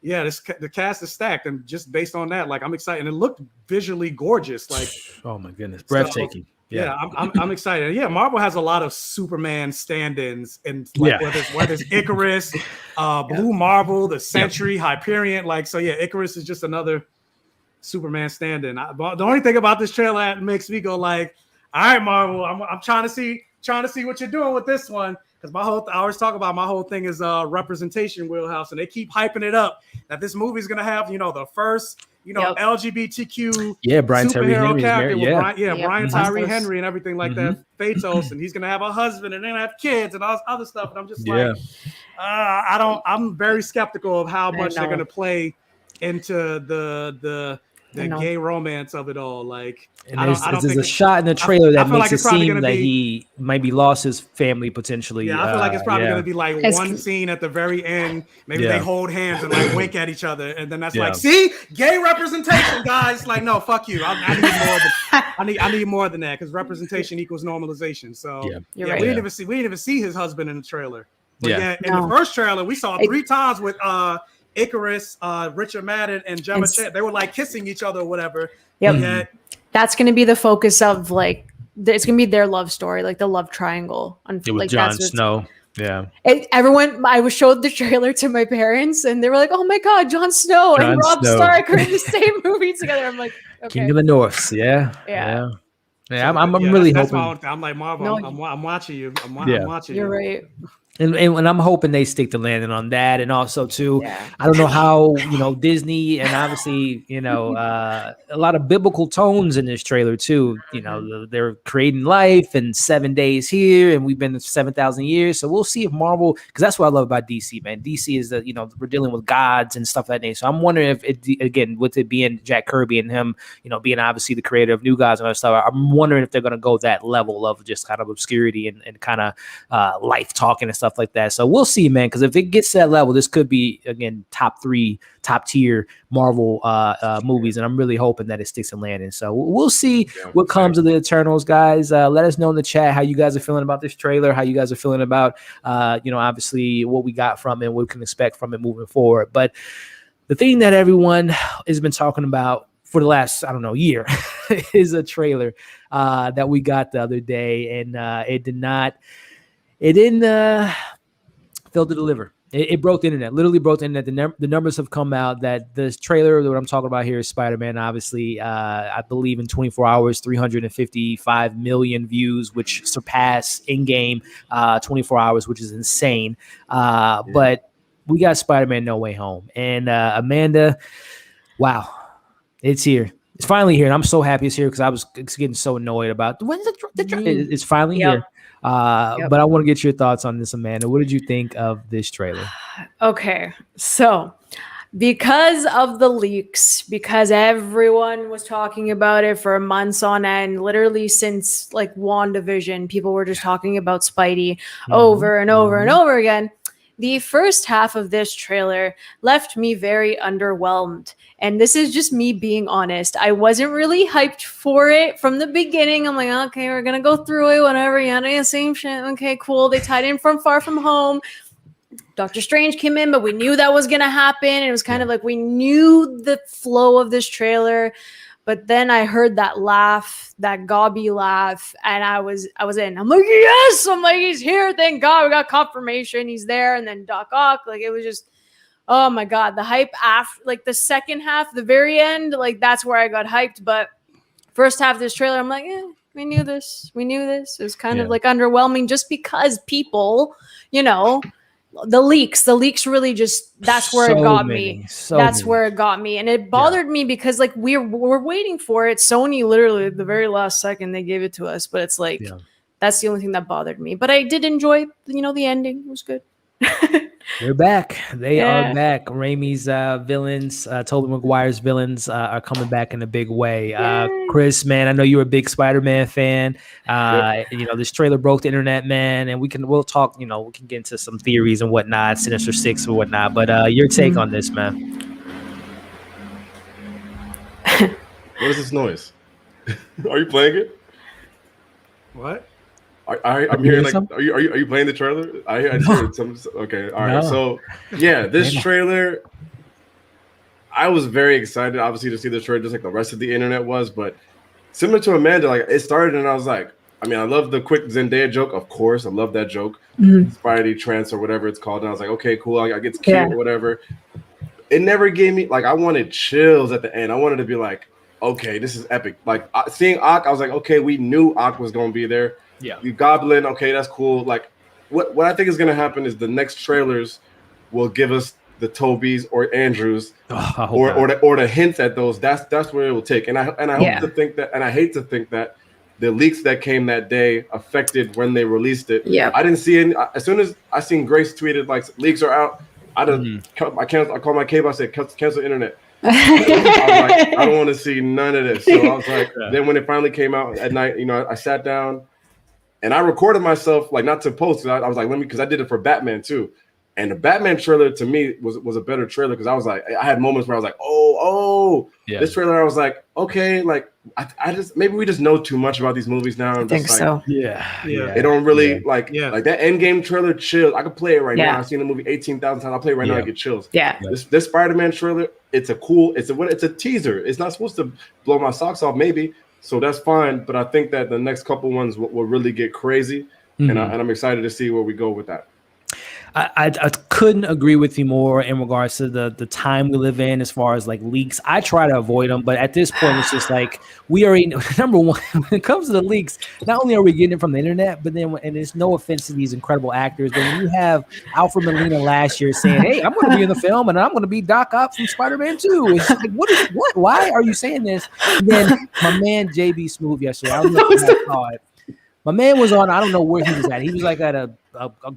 the cast is stacked, and just based on that, like, I'm excited, and it looked visually gorgeous. Like, oh my goodness, breathtaking. I'm excited. Yeah, Marvel has a lot of Superman stand-ins, and whether it's Icarus, Blue Marvel, the Sentry, Hyperion, Icarus is just another Superman stand-in. The only thing about this trailer that makes me go like, all right, Marvel, I'm trying to see what you're doing with this one, because I always talk about my whole thing is representation wheelhouse, and they keep hyping it up that this movie is gonna have the first LGBTQ Brian Tyree superhero character with Brian Tyree Henry and everything like that, Phaetos, and he's gonna have a husband and then have kids and all this other stuff, and I'm just I'm very skeptical of how much they're gonna play into the gay romance of it all. Like, and there's a shot in the trailer that makes it seem that he might be lost his family potentially. Yeah, I feel like it's probably going to be like one scene at the very end. Maybe they hold hands and like wink at each other, and then that's like, see, gay representation, guys. Like, no, fuck you. I need more than I need more than that, because representation equals normalization. So we didn't even see his husband in the trailer. But in the first trailer, we saw 3 times with Icarus, Richard Madden, and Gemma Chan. They were like kissing each other or whatever. That's going to be the focus of, like, it's going to be their love story, like the love triangle. With Jon Snow. I showed the trailer to my parents, and they were like, "Oh my god, Jon Snow and Rob Stark are in the same movie together." I'm like, okay. King of the North. I'm really hoping. I'm like, Marvel, I'm watching you. I'm watching you. You're right. And I'm hoping they stick the landing on that. And also too, I don't know how, Disney, and obviously, a lot of biblical tones in this trailer too. They're creating life and 7 days here, and we've been 7,000 years. So we'll see if Marvel, because that's what I love about DC, man. DC is that, we're dealing with gods and stuff like that. So I'm wondering if again, with it being Jack Kirby and him, being obviously the creator of New Gods and other stuff, I'm wondering if they're going to go that level of just kind of obscurity and kind of life talking and stuff like that. So we'll see, man, because if it gets to that level, this could be, again, top tier Marvel movies, and I'm really hoping that it sticks and landing. So we'll see what comes of the Eternals, guys. Let us know in the chat how you guys are feeling about this trailer, how you guys are feeling about obviously what we got from it, what we can expect from it moving forward. But the thing that everyone has been talking about for the last, year is a trailer that we got the other day, and it didn't fail to deliver. It broke the internet, literally broke the internet. The numbers have come out that this trailer that I'm talking about here is Spider-Man. Obviously, I believe in 24 hours, 355 million views, which surpass in-game 24 hours, which is insane. But we got Spider-Man No Way Home. And Amanda, wow, it's here. It's finally here, and I'm so happy it's here, because I was getting so annoyed about when's the trailer. It's finally here. But I want to get your thoughts on this, Amanda. What did you think of this trailer? Okay, so because of the leaks, because everyone was talking about it for months on end, literally since like WandaVision, people were just talking about Spidey over and over and over again. The first half of this trailer left me very underwhelmed. And this is just me being honest. I wasn't really hyped for it from the beginning. I'm like, okay, we're going to go through it, whatever. Yeah, same shit. Okay, cool. They tied in from Far From Home. Doctor Strange came in, but we knew that was going to happen. It was kind of like we knew the flow of this trailer. But then I heard that laugh, that gobby laugh, and I was in. I'm like, yes! I'm like, he's here. Thank God. We got confirmation. He's there. And then Doc Ock, like, it was just, oh my God. The hype after, like, the second half, the very end, like, that's where I got hyped. But first half of this trailer, I'm like, we knew this. We knew this. It was kind of like underwhelming just because people, you know, the leaks really just, that's where it got me. That's where it got me. And it bothered me because like we're waiting for it. Sony literally at the very last second they gave it to us, but it's like that's the only thing that bothered me. But I did enjoy, you know, the ending. It was good. They're back. They are back. Raimi's villains, Tobey Maguire's villains are coming back in a big way. Chris, man, I know you're a big Spider-Man fan. You know, this trailer broke the internet, man, and we'll talk, you know, we can get into some theories and whatnot, Sinister Six and whatnot, but your take on this, man. What is this noise? Are you playing it? What? I'm hearing like, are you playing the trailer? I just heard some. Okay, all right. So yeah, this trailer, I was very excited, obviously, to see the trailer, just like the rest of the internet was. But similar to Amanda, like it started, and I was like, I mean, I love the quick Zendaya joke, of course. I love that joke, Spidey Trance or whatever it's called. And I was like, okay, cool. I get cute or whatever. It never gave me like I wanted chills at the end. I wanted to be like, okay, this is epic. Like seeing Ock, I was like, okay, we knew Ock was going to be there. Yeah, you Goblin, okay, that's cool. Like, what I think is gonna happen is the next trailers will give us the Tobys or Andrews, or the hints at those. That's where it will take. And I hope to think that, and I hate to think that the leaks that came that day affected when they released it. Yeah, I didn't see any. As soon as I seen Grace tweeted like leaks are out, I called my cable. I said cancel internet. I was like, I don't want to see none of this. So I was like, then when it finally came out at night, you know, I sat down. And I recorded myself, like not to post. I was like, because I did it for Batman too. And the Batman trailer to me was a better trailer because I was like, I had moments where I was like, this trailer, I was like, okay, like I just maybe we just know too much about these movies now. I think so. It don't really like that Endgame trailer. Chill. I could play it right now. I've seen the movie 18,000 times. I'll play it right now. I get chills. This Spider-Man trailer, it's a teaser. It's not supposed to blow my socks off. Maybe. So that's fine, but I think that the next couple ones will really get crazy, and I'm excited to see where we go with that. I couldn't agree with you more in regards to the time we live in as far as like leaks. I try to avoid them, but at this point, it's just like we already know, number one, when it comes to the leaks, not only are we getting it from the internet, but then, and it's no offense to these incredible actors, but when you have Alfred Molina last year saying, hey, I'm going to be in the film and I'm going to be Doc Ock from Spider-Man 2. It's like, what? Why are you saying this? And then my man, JB Smoove yesterday, I don't know if you saw it. My man was on, I don't know where he was at. He was like at a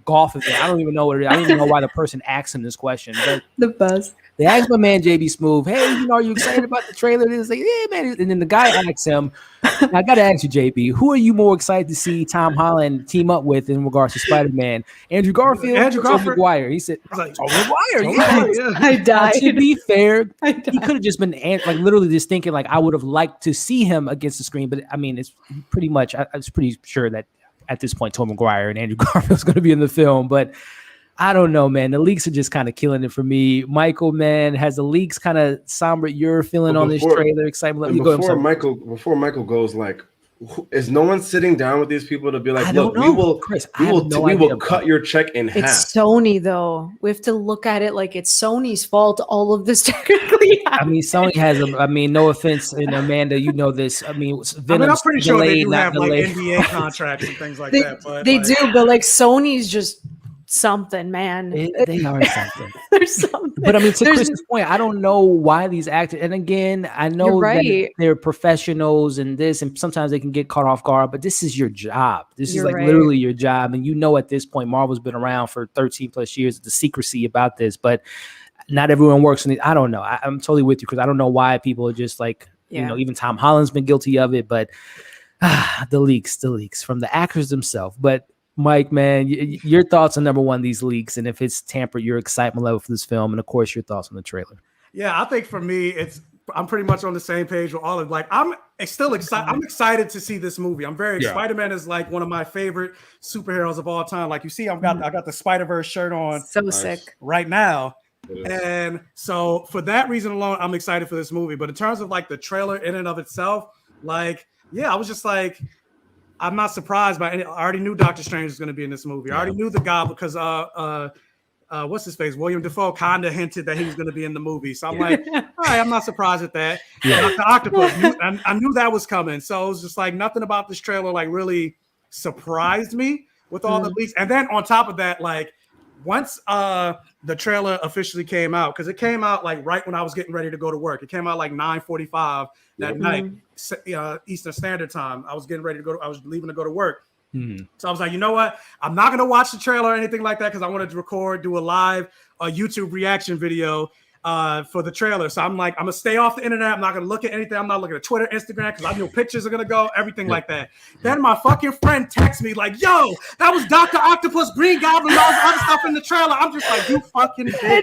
golf event. I don't even know what it is. I don't even know why the person asked him this question. But the buzz. They asked my man JB Smoove, hey, you know, are you excited about the trailer? And he's like, yeah, man. And then the guy asks him, I got to ask you, JB, who are you more excited to see Tom Holland team up with in regards to Spider-Man? Andrew Garfield or Tobey Maguire? He said, Tobey Maguire. Yeah. I died. To be fair, he could have just been like literally just thinking like I would have liked to see him against the screen. But I mean, it's pretty much, I was pretty sure that at this point, Tobey Maguire and Andrew Garfield is going to be in the film. But I don't know, man. The leaks are just kind of killing it for me. Michael, man, has the leaks kind of somber your feeling on this trailer? Excitement. Before Michael goes, like, is no one sitting down with these people to be like, look, we will cut your check in half. It's Sony, though. We have to look at it like it's Sony's fault. All of this technically happened. I mean, Sony has no offense, and Amanda, you know this. I mean, I'm pretty sure they do have like NBA contracts and things like that. But they do, but like Sony's just something, man. They are something. There's something. But I mean, to Chris's point, I don't know why these actors, and again, I know that they're professionals and this, and sometimes they can get caught off guard, but this is your job. This is literally your job. And you know, at this point, Marvel's been around for 13 plus years, the secrecy about this, but not everyone works in it. I don't know. I'm totally with you because I don't know why people are just like, you know, even Tom Holland's been guilty of it, but the leaks from the actors themselves. But Mike, man, your thoughts on number one, these leaks, and if it's tampered your excitement level for this film, and of course your thoughts on the trailer. Yeah, I think for me, I'm pretty much on the same page with all of I'm still excited. I'm excited to see this movie. I'm very excited. Spider-Man is like one of my favorite superheroes of all time. Like you see, I got the Spider-Verse shirt on. So sick right now. And so for that reason alone, I'm excited for this movie. But in terms of like the trailer in and of itself, like, yeah, I was just like, I'm not surprised by any. I already knew Doctor Strange was going to be in this movie. I already knew the guy because what's his face? William Dafoe kind of hinted that he was going to be in the movie. So I'm like, all right, I'm not surprised at that. Dr. Octopus, I knew that was coming. So it was just like nothing about this trailer like really surprised me with all the leaks. And then on top of that, like once the trailer officially came out, because it came out like right when I was getting ready to go to work. It came out like 9:45 that night, Eastern Standard Time. I was getting ready to go. I was leaving to go to work. So I was like, you know what? I'm not going to watch the trailer or anything like that because I wanted to do a live YouTube reaction video for the trailer. So I'm like, I'm going to stay off the internet. I'm not going to look at anything. I'm not looking at Twitter, Instagram, because I know pictures are going to go, everything like that. Then my fucking friend texts me like, yo, that was Dr. Octopus, Green Goblin, all this other stuff in the trailer. I'm just like, you fucking bitch.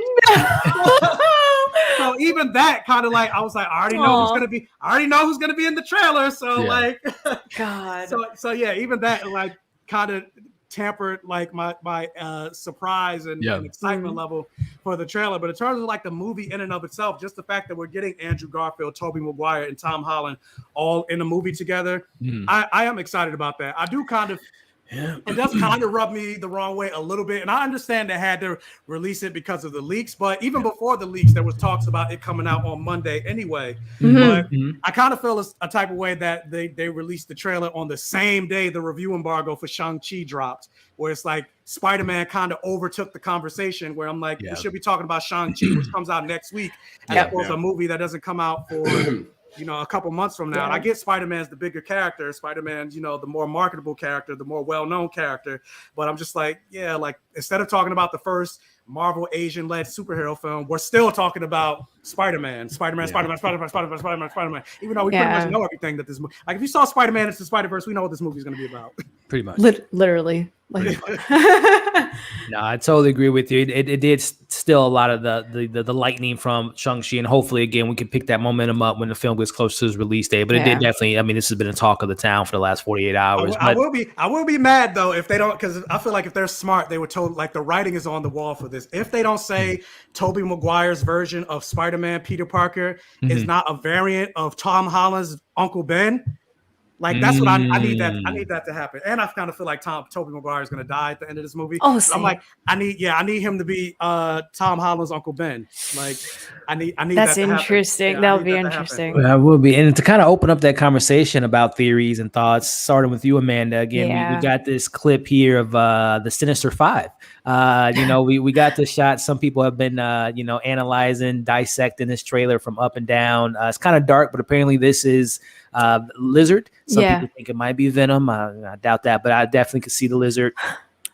So even that kind of like, I was like, I already know who's gonna be in the trailer. So like, God. So yeah, even that like kind of tampered like my surprise and excitement level for the trailer. But in terms of like the movie in and of itself, just the fact that we're getting Andrew Garfield, Tobey Maguire, and Tom Holland all in a movie together, I am excited about that. I do kind of. It does kind of rub me the wrong way a little bit. And I understand they had to release it because of the leaks. But even before the leaks, there was talks about it coming out on Monday anyway. But I kind of feel a type of way that they released the trailer on the same day the review embargo for Shang-Chi dropped, where it's like Spider-Man kind of overtook the conversation, where I'm like, we should be talking about Shang-Chi, which comes out next week, as opposed to a movie that doesn't come out for... a couple months from now. And I get Spider-Man's the bigger character. Spider-Man's, the more marketable character, the more well-known character. But I'm just like, like instead of talking about the first Marvel Asian-led superhero film, we're still talking about Spider-Man. Even though we pretty much know everything that this movie. Like if you saw Spider-Man Into the Spider-Verse, we know what this movie is going to be about. Pretty much. Literally. Like, no, I totally agree with you. It did still a lot of the lightning from Shang-Chi, and hopefully again we can pick that momentum up when the film gets close to its release date. But it did definitely. I mean, this has been a talk of the town for the last 48 hours. I will be mad though if they don't, because I feel like if they're smart, they were told like the writing is on the wall for this. If they don't say Tobey Maguire's version of Spider-Man Peter Parker is not a variant of Tom Holland's Uncle Ben. Like that's what I need that to happen. And I kind of feel like Tobey Maguire is going to die at the end of this movie. So I'm like, I need him to be Tom Holland's Uncle Ben. Like I need that's that to interesting. Yeah, that'll be interesting. That will be. And to kind of open up that conversation about theories and thoughts, starting with you, Amanda, again, we got this clip here of the Sinister Five. We got this shot. Some people have been, analyzing, dissecting this trailer from up and down. It's kind of dark, but apparently this is Lizard. Some people think it might be Venom. I doubt that, but I definitely could see the Lizard.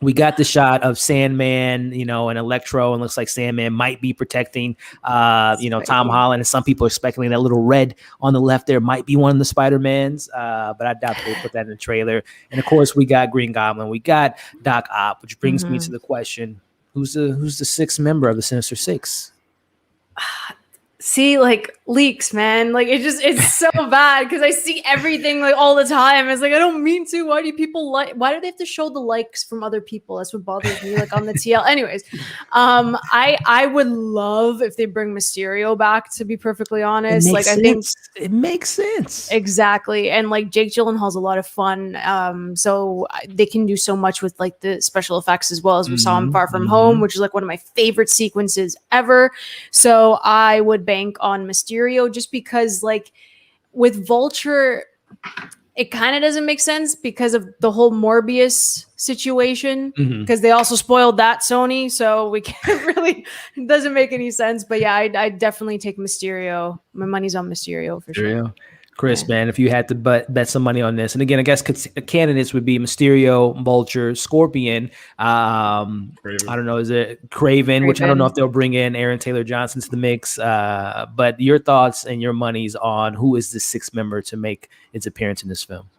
We got the shot of Sandman, and Electro, and looks like Sandman might be protecting, Tom Holland. And some people are speculating that little red on the left there might be one of the Spider-Mans, but I doubt they put that in the trailer. And of course, we got Green Goblin, we got Doc Ock, which brings me to the question: who's the sixth member of the Sinister Six? See, like leaks, man. Like it's so bad because I see everything like all the time. It's like I don't mean to. Why do they have to show the likes from other people? That's what bothers me. Like on the TL. Anyways, I would love if they bring Mysterio back. To be perfectly honest, I think it makes sense. Exactly, and like Jake Gyllenhaal's a lot of fun. So they can do so much with like the special effects as well as we saw in Far From Home, which is like one of my favorite sequences ever. So I would bank on Mysterio just because like with Vulture it kind of doesn't make sense because of the whole Morbius situation because they also spoiled that, Sony, so we can't really, it doesn't make any sense. But yeah, I definitely take Mysterio. My money's on Mysterio for sure. Chris, man, if you had to bet some money on this, and again, I guess candidates would be Mysterio, Vulture, Scorpion. I don't know, is it Craven, which I don't know if they'll bring in Aaron Taylor Johnson to the mix. But your thoughts and your monies on who is the sixth member to make its appearance in this film?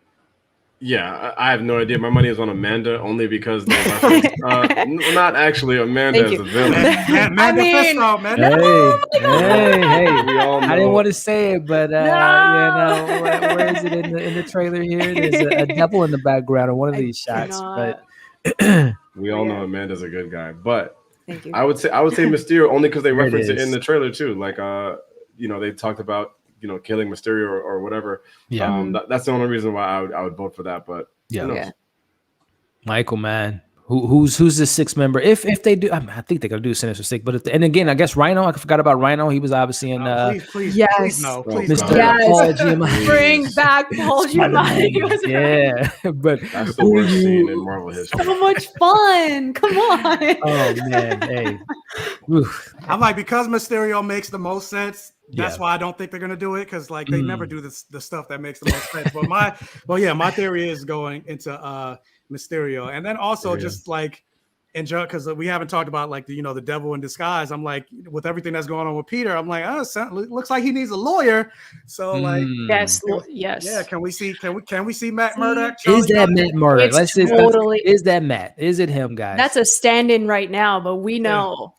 Yeah, I have no idea. My money is on Amanda only because they referenced, not actually Amanda Thank as you. the villain. I mean, Hey, We all I didn't know. want to say it, but you know, where is it in the trailer here? There's a devil in the background of one of these shots, but We all know Amanda's a good guy, but thank you. I would say Mysterio only because they There it reference it is. in the trailer too. Like you know, they talked about, you know, killing Mysterio or whatever. Yeah. That's the only reason why I would vote for that. But yeah. Michael, man. Who's the sixth member? If they do, I think they're gonna do Sinister Six. But and again, I guess Rhino. I forgot about Rhino. He was obviously in. Please no, please Mr. no. Yes. Paul Giamatti. Bring back Paul Giamatti. Yeah, but that's the worst scene in Marvel history. So much fun. Come on. Oh man, hey. Oof. I'm like, because Mysterio makes the most sense. That's why I don't think they're gonna do it, because like they never do the stuff that makes the most sense. But my theory is going into Mysterio, and then also just like enjoy, because we haven't talked about like the devil in disguise. I'm like, with everything that's going on with Peter, I'm like, looks like he needs a lawyer. So like, yes. yeah. Can we see Matt Murdock? Is that Matt Murdock? Totally. Is that Matt? Is it him, guys? That's a stand-in right now, but we know.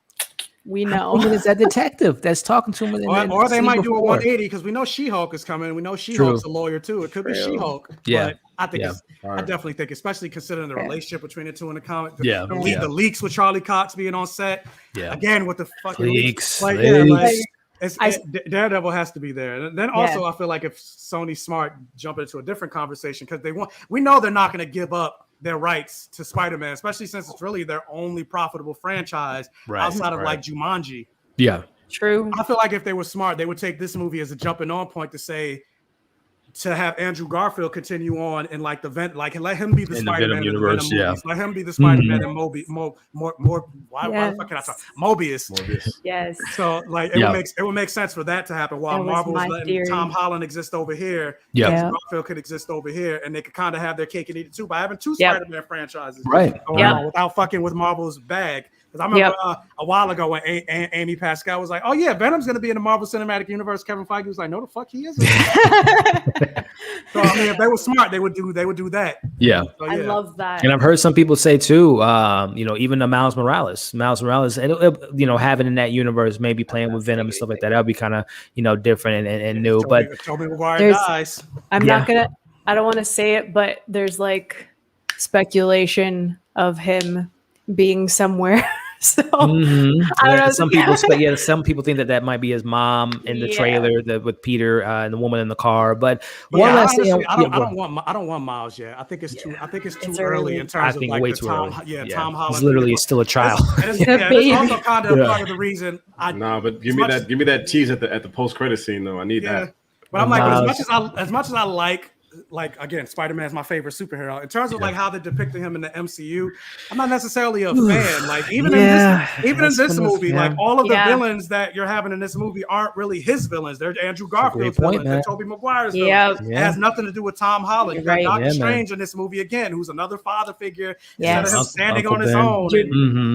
We know. I mean, it's that detective that's talking to him. Or they might do a 180, because we know She-Hulk is coming. We know She-Hulk's a lawyer too. It could be She-Hulk. Yeah. But I think I definitely think, especially considering the relationship between the two in the comic. The leaks with Charlie Cox being on set. Yeah. Again with the fucking leaks. Like, Daredevil has to be there. And then also I feel like if Sony's smart, jump into a different conversation, because we know they're not going to give up their rights to Spider-Man, especially since it's really their only profitable franchise outside of like Jumanji. Yeah, true. I feel like if they were smart, they would take this movie as a jumping on point to have Andrew Garfield continue on in like the vent, like, and let him be the Spider-Man universe. Let him be the Spider-Man and Mobius. Why the fuck can I talk? Mobius. Yes. So like it would make sense for that to happen while Marvel was letting Tom Holland exist over here. Andrew Garfield could exist over here, and they could kind of have their cake and eat it too by having two Spider-Man franchises going on without fucking with Marvel's bag. Because I remember a while ago when Amy Pascal was like, "Oh yeah, Venom's going to be in the Marvel Cinematic Universe." Kevin Feige was like, "No, the fuck he isn't." So I mean, if they were smart, they would do that. Yeah, so, I love that. And I've heard some people say too, even the Miles Morales, having in that universe, maybe playing with Venom and stuff like that. That would be kind of different and new. But Tobey Maguire dies. I don't want to say it, but there's like speculation of him being somewhere. So I don't know. Some people think that might be his mom in the trailer, with Peter and the woman in the car. But one last thing, I don't want Miles yet. I think it's too early in terms of like Tom Holland. He's literally still a child. It's also kind of part of the reason. But give me that tease at the post credit scene though. I need that. But I'm like, as much as I like again, Spider-Man is my favorite superhero. In terms of like how they're depicting him in the MCU, I'm not necessarily a fan. Like even in this movie, like all of the villains that you're having in this movie aren't really his villains. They're Andrew Garfield's villains. They're Tobey Maguire's villains. It has nothing to do with Tom Holland. You got Doctor Strange in this movie again, who's another father figure instead of him standing on his own.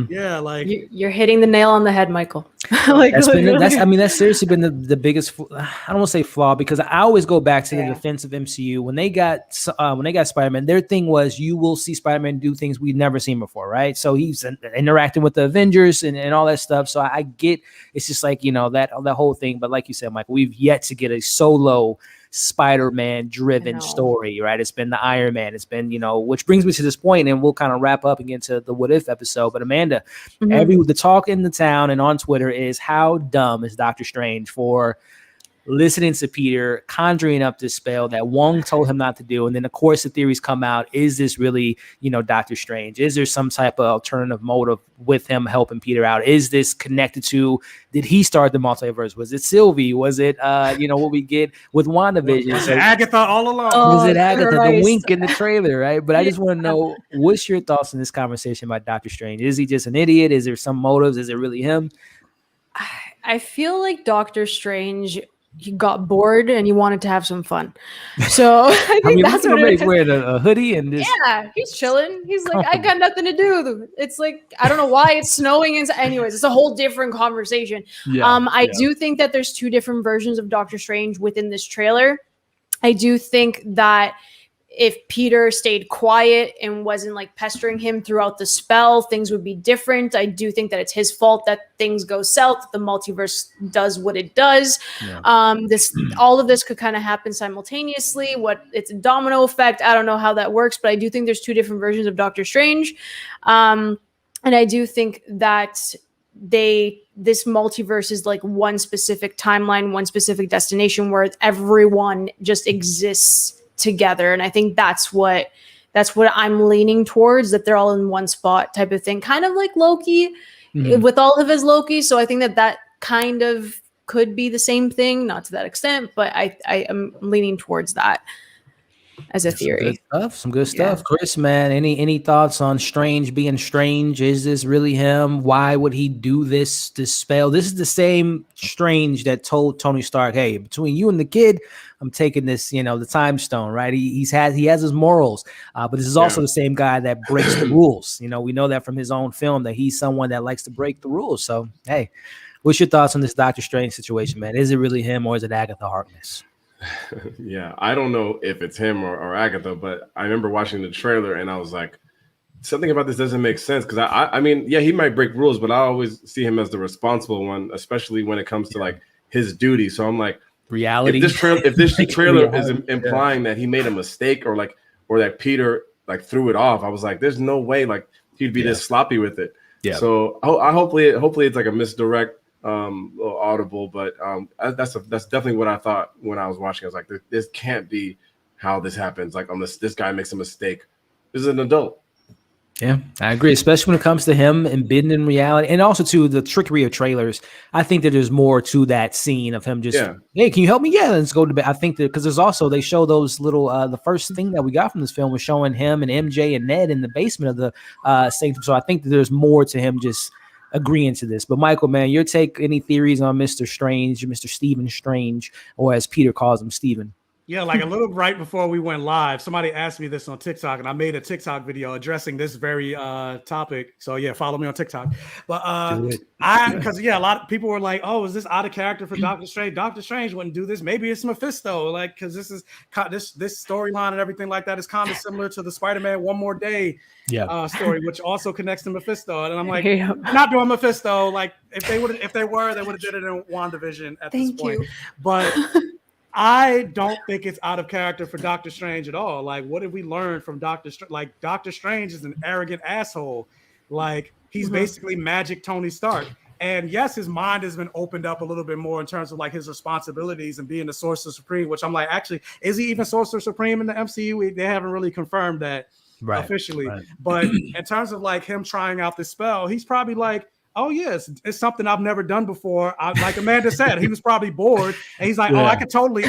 You're hitting the nail on the head, Michael. That's seriously been the biggest. I don't want to say flaw, because I always go back to the defense of MCU. When they got Spider-Man, their thing was you will see Spider-Man do things we've never seen before, right? So he's interacting with the Avengers and all that stuff. So I get it's just like that whole thing. But like you said, Michael, we've yet to get a solo Spider-Man driven story, right? It's been the Iron Man. It's been which brings me to this point, and we'll kind of wrap up and get into the What If episode. But Amanda, the talk in the town and on Twitter is, how dumb is Doctor Strange for listening to Peter conjuring up this spell that Wong told him not to do? And then of course the theories come out, is this really Doctor Strange? Is there some type of alternative motive with him helping Peter out? Is this connected to, did he start the multiverse? Was it Sylvie? Was it what we get with WandaVision? Was it Agatha all along? Was it Agatha? The wink in the trailer, right? But I just want to know, what's your thoughts on this conversation about Doctor Strange? Is he just an idiot? Is there some motives? Is it really him? I feel like Doctor Strange, he got bored and he wanted to have some fun. So I think that's what it is. Wearing a hoodie and this. Yeah, he's chilling. He's like, I got nothing to do. It's like, I don't know why it's snowing. Anyways, it's a whole different conversation. I do think that there's two different versions of Doctor Strange within this trailer. I do think that if Peter stayed quiet and wasn't like pestering him throughout the spell, things would be different. I do think that it's his fault that things go south, the multiverse does what it does. Yeah. All of this could kind of happen simultaneously. It's a domino effect. I don't know how that works, but I do think there's two different versions of Doctor Strange. And I do think that this multiverse is like one specific timeline, one specific destination where everyone just exists together. And I think that's what I'm leaning towards, that they're all in one spot type of thing, kind of like Loki with all of his Loki. So I think that kind of could be the same thing, not to that extent, but I am leaning towards that as a theory. Some good stuff. Chris, man, any thoughts on Strange being strange? Is this really him? Why would he do this spell? This is the same Strange that told Tony Stark, hey, between you and the kid, I'm taking this, the time stone, right? He has his morals, but this is also the same guy that breaks the rules. We know that from his own film, that he's someone that likes to break the rules. So, hey, what's your thoughts on this Doctor Strange situation, man? Is it really him, or is it Agatha Harkness? Yeah, I don't know if it's him or Agatha, but I remember watching the trailer and I was like, something about this doesn't make sense, because I mean, he might break rules, but I always see him as the responsible one, especially when it comes to like his duty. So I'm like, reality. If this trailer is implying that he made a mistake or that Peter like threw it off, I was like, there's no way like he'd be this sloppy with it. Yeah. So I hopefully it's like a misdirect, little audible, but that's definitely what I thought when I was watching. I was like, this can't be how this happens. Like, unless this guy makes a mistake. This is an adult. Yeah, I agree, especially when it comes to him embedding in reality, and also to the trickery of trailers. I think that there's more to that scene of him just, hey, can you help me? Yeah, let's go to bed. I think that because there's also, they show those little, the first thing that we got from this film was showing him and MJ and Ned in the basement of the sanctum. So I think that there's more to him just agreeing to this. But Michael, man, your take, any theories on Mr. Strange, Mr. Stephen Strange, or as Peter calls him, Stephen? Yeah, like a little right before we went live, somebody asked me this on TikTok, and I made a TikTok video addressing this very topic. So yeah, follow me on TikTok. But because a lot of people were like, "Oh, is this out of character for Doctor Strange? Doctor Strange wouldn't do this. Maybe it's Mephisto." Like, because this storyline and everything like that is kind of similar to the Spider-Man One More Day story, which also connects to Mephisto. And I'm like, not doing Mephisto. Like, if they would have did it in WandaVision at this point. But I don't think it's out of character for Doctor Strange at all. Like, what did we learn from Doctor Strange? Like, Doctor Strange is an arrogant asshole. Like, he's basically magic Tony Stark. And yes, his mind has been opened up a little bit more in terms of like his responsibilities and being the Sorcerer Supreme, which I'm like, actually, is he even Sorcerer Supreme in the MCU? They haven't really confirmed that officially. Right. But in terms of like him trying out the spell, he's probably like, oh yes, it's something I've never done before. Like Amanda said, he was probably bored, and he's like, "Oh, I could totally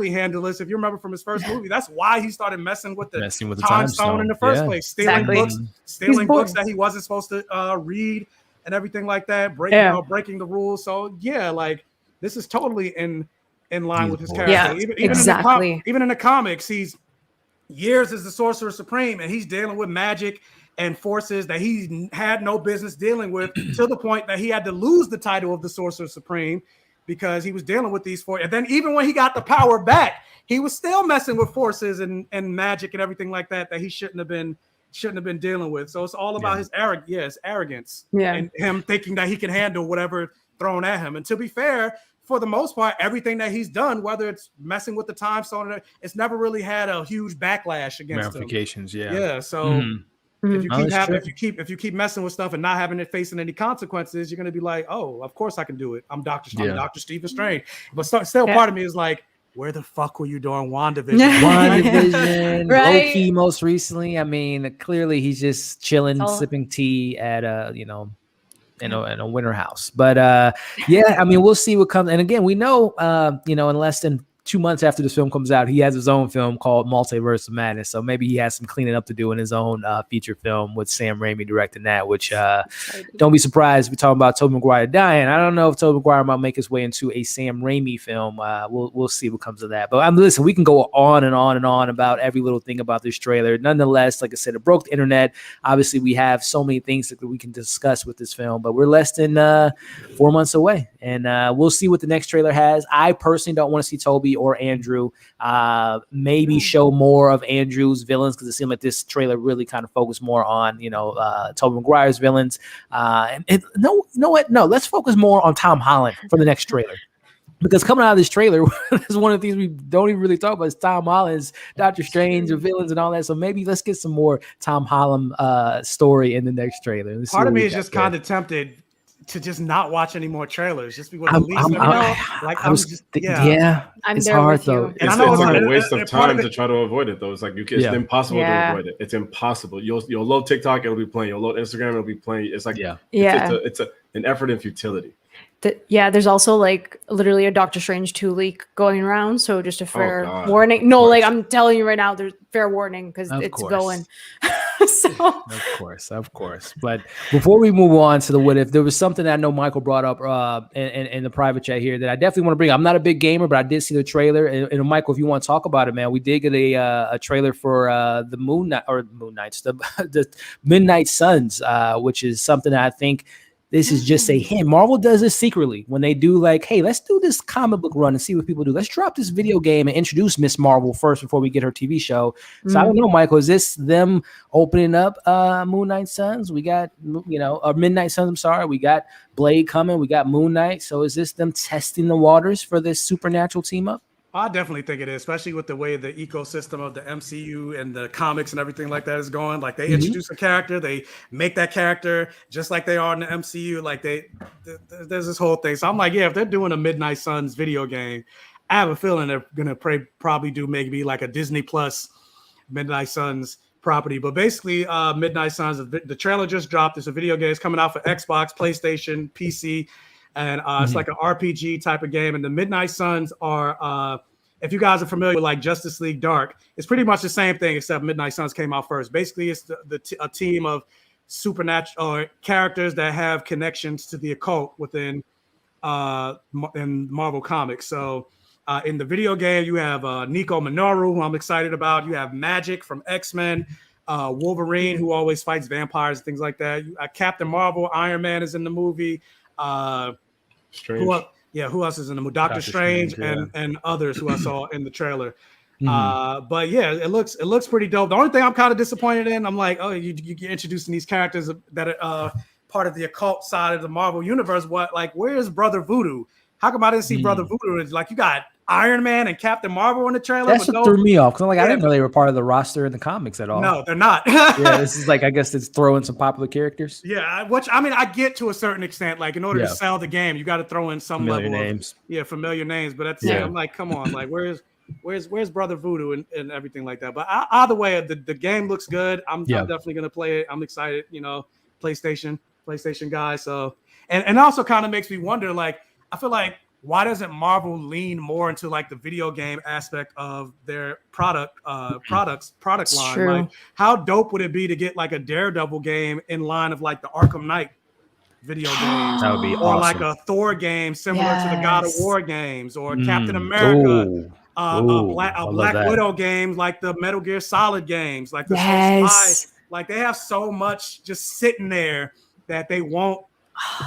handle this." If you remember from his first movie, that's why he started messing with the time stone in the first place, stealing books that he wasn't supposed to read, and everything like that, breaking the rules. So yeah, like this is totally in line with his character. Yeah, even in the comics, he's years as the Sorcerer Supreme, and he's dealing with magic and forces that he had no business dealing with, to the point that he had to lose the title of the Sorcerer Supreme because he was dealing with these forces. And then even when he got the power back, he was still messing with forces and magic and everything like that he shouldn't have been dealing with. So it's all about his arrogance and him thinking that he can handle whatever thrown at him. And to be fair, for the most part, everything that he's done, whether it's messing with the time stone, it's never really had a huge backlash against ramifications. Yeah. So if you keep messing with stuff and not having it facing any consequences, you're gonna be like, oh, of course I can do it. I'm Dr. Stephen Strange. But still, part of me is like, where the fuck were you doing WandaVision? Low key most recently. I mean, clearly he's just chilling, sipping tea at in a winter house. But I mean, we'll see what comes. And again, we know in less than 2 months after this film comes out, he has his own film called Multiverse of Madness. So maybe he has some cleaning up to do in his own feature film with Sam Raimi directing that, which don't be surprised if we're talking about Tobey Maguire dying. I don't know if Tobey Maguire might make his way into a Sam Raimi film. We'll see what comes of that. But listen, we can go on and on and on about every little thing about this trailer. Nonetheless, like I said, it broke the internet. Obviously, we have so many things that we can discuss with this film, but we're less than 4 months away. And we'll see what the next trailer has. I personally don't want to see Tobey Toby or Andrew. Maybe show more of Andrew's villains, because it seemed like this trailer really kind of focused more on, Tobey Maguire's villains. No, you know what? No, let's focus more on Tom Holland for the next trailer. Because coming out of this trailer is one of the things we don't even really talk about is Tom Holland's Doctor Strange and villains and all that. So maybe let's get some more Tom Holland story in the next trailer. Part of me is just kind of tempted to just not watch any more trailers, just because it's hard though. It's a waste of time to try to avoid it though. It's like it's impossible to avoid it. It's impossible. You'll load TikTok, it'll be playing. You'll load Instagram, it'll be playing. It's like it's an effort in futility. There's also like literally a Doctor Strange 2 leak going around. So just a fair warning. No, like I'm telling you right now, there's fair warning because it's going. Of course. But before we move on to the what if, there was something that I know Michael brought up in the private chat here that I definitely want to bring. I'm not a big gamer, but I did see the trailer. And Michael, if you want to talk about it, man, we did get a trailer for the the Midnight Suns, which is something that I think. This is just a hint. Marvel does this secretly when they do like, hey, let's do this comic book run and see what people do. Let's drop this video game and introduce Miss Marvel first before we get her TV show. So I don't know, Michael, is this them opening up Moon Knight Suns? We got, Midnight Suns, I'm sorry. We got Blade coming. We got Moon Knight. So is this them testing the waters for this supernatural team up? I definitely think it is, especially with the way the ecosystem of the MCU and the comics and everything like that is going. Like they introduce a character, they make that character just like they are in the MCU. Like there's this whole thing. So I'm like, if they're doing a Midnight Suns video game, I have a feeling they're gonna probably do maybe like a Disney Plus Midnight Suns property. But basically, Midnight Suns, the trailer just dropped. It's a video game. It's coming out for Xbox, PlayStation, PC. And it's like an RPG type of game. And the Midnight Suns are, if you guys are familiar with like Justice League Dark, it's pretty much the same thing, except Midnight Suns came out first. Basically, it's a team of supernatural characters that have connections to the occult within in Marvel Comics. So in the video game, you have Nico Minoru, who I'm excited about. You have Magic from X-Men. Wolverine, who always fights vampires and things like that. Captain Marvel, Iron Man is in the movie. Strange. Who else is in the movie? Doctor Strange and others who I saw in the trailer. But yeah, it looks pretty dope. The only thing I'm kind of disappointed in, I'm like, you're introducing these characters that are part of the occult side of the Marvel universe. Where's Brother Voodoo? How come I didn't see Brother Voodoo? It's like you got Iron Man and Captain Marvel in the trailer. That's what threw me off, because I didn't know they were part of the roster in the comics at all. No, they're not. This is like, I guess it's throwing some popular characters. Yeah, which I mean, I get to a certain extent. Like in order to sell the game, you got to throw in some familiar level names. Familiar names. But I'm like, come on, like where's Brother Voodoo and everything like that. But either way, the game looks good. I'm definitely gonna play it. I'm excited. PlayStation guy. So and also kind of makes me wonder. Like I feel like, why doesn't Marvel lean more into like the video game aspect of their product line? True. Like, how dope would it be to get like a Daredevil game in line of like the Arkham Knight video games? That would be or awesome. Like a Thor game similar to the God of War games, or Captain America, a Black Widow game like the Metal Gear Solid games, like the Spy. Like they have so much just sitting there that they won't.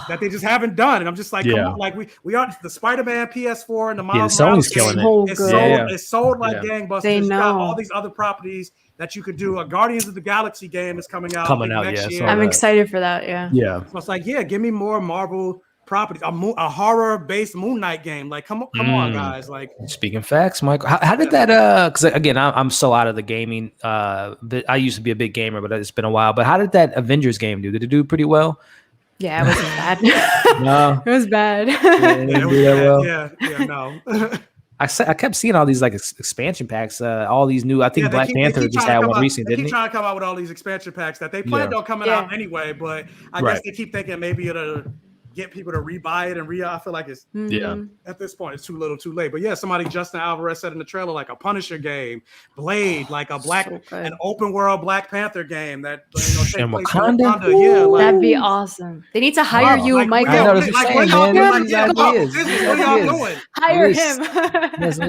That they just haven't done, and I'm just like, come on, like we are the Spider-Man PS4 and the Miles Sony's killing it. It's sold like gangbusters. You got all these other properties that you could do. A Guardians of the Galaxy game is coming out next year. I'm excited for that. Yeah. So it's like, give me more Marvel properties. A horror-based Moon Knight game. Like, come on, guys. Like, speaking facts, Michael. How did that? Because again, I'm so out of the gaming. I used to be a big gamer, but it's been a while. But how did that Avengers game do? Did it do pretty well? Yeah, it wasn't bad. No, it was bad. No. I kept seeing all these like expansion packs, all these new. I think Black Panther just had one recently, didn't he? They keep trying to come out with all these expansion packs that they planned on coming out anyway, but I guess they keep thinking maybe it'll get people to rebuy it and I feel like it's at this point it's too little, too late. But somebody Justin Alvarez said in the trailer like a Punisher game, Blade, like an open world Black Panther game that take place in Wakanda. That'd be awesome. They need to hire you, Michael. What y'all doing? Hire him. There's a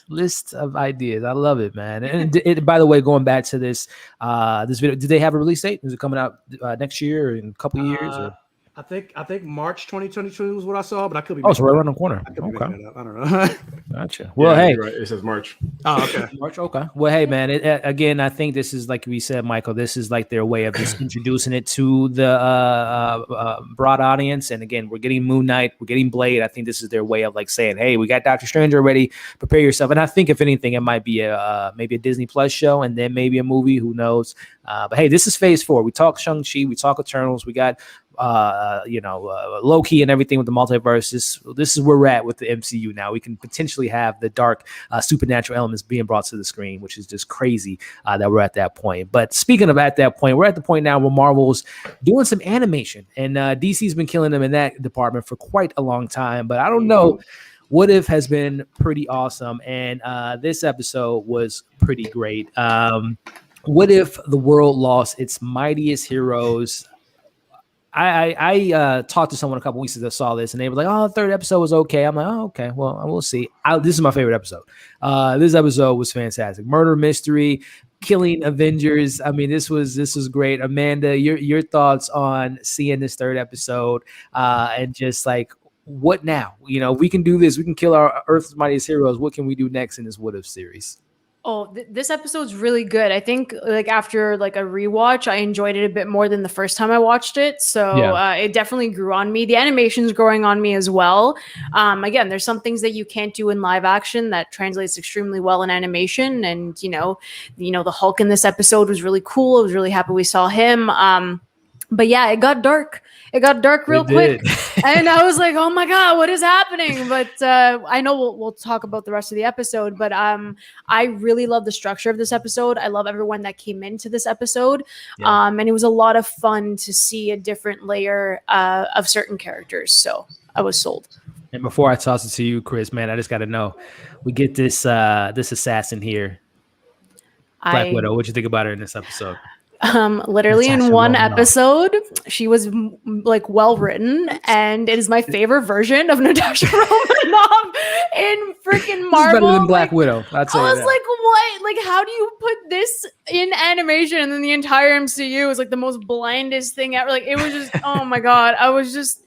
list of ideas. I love it, man. And by the way, going back to this video, did they have a release date? Is it coming out next year or in a couple of years? Or? I think March 2022 was what I saw, but I could be. So right around the corner. I don't know. Gotcha. Well, Yeah, hey, you're right. It says March. Oh, okay. March. Okay. Well, hey, man. Again, I think this is like we said, Michael. This is like their way of just introducing it to the broad audience. And again, we're getting Moon Knight, we're getting Blade. I think this is their way of like saying, "Hey, we got Doctor Strange already. Prepare yourself." And I think if anything, it might be maybe a Disney Plus show, and then maybe a movie. Who knows? But hey, this is Phase 4. We talk Shang-Chi, we talk Eternals, we got Loki and everything with the multiverse. This is where we're at with the MCU now. We can potentially have the dark supernatural elements being brought to the screen, which is just crazy that we're at that point. But speaking of at that point, we're at the point now where Marvel's doing some animation, and DC's been killing them in that department for quite a long time. But I don't know. What If has been pretty awesome, and this episode was pretty great. What if the world lost its mightiest heroes? I talked to someone a couple weeks ago that saw this, and they were like, "Oh, the third episode was okay." I'm like, "Oh, okay. Well, we'll see." This is my favorite episode. This episode was fantastic. Murder mystery, killing Avengers. I mean, this was great. Amanda, your thoughts on seeing this third episode, and just like what now? We can do this. We can kill our Earth's mightiest heroes. What can we do next in this What If series? Oh, this episode's really good. I think like after like a rewatch, I enjoyed it a bit more than the first time I watched it. So it definitely grew on me. The animation's growing on me as well. Again, there's some things that you can't do in live action that translates extremely well in animation. And the Hulk in this episode was really cool. I was really happy we saw him. But yeah, it got dark. It got dark real quick. And I was like, oh my God, what is happening? But I know we'll talk about the rest of the episode, but I really love the structure of this episode. I love everyone that came into this episode. Yeah. And it was a lot of fun to see a different layer of certain characters. So I was sold. And before I toss it to you, Chris, man, I just got to know, we get this assassin here, Black Widow. What'd you think about her in this episode? Literally in one episode, she was like well written, and it is my favorite version of Natasha Romanoff in freaking Marvel. Better than Black Widow. I was like, what? Like, how do you put this in animation? And then the entire MCU is like the most blindest thing ever. Like, it was just, oh my God, I was just.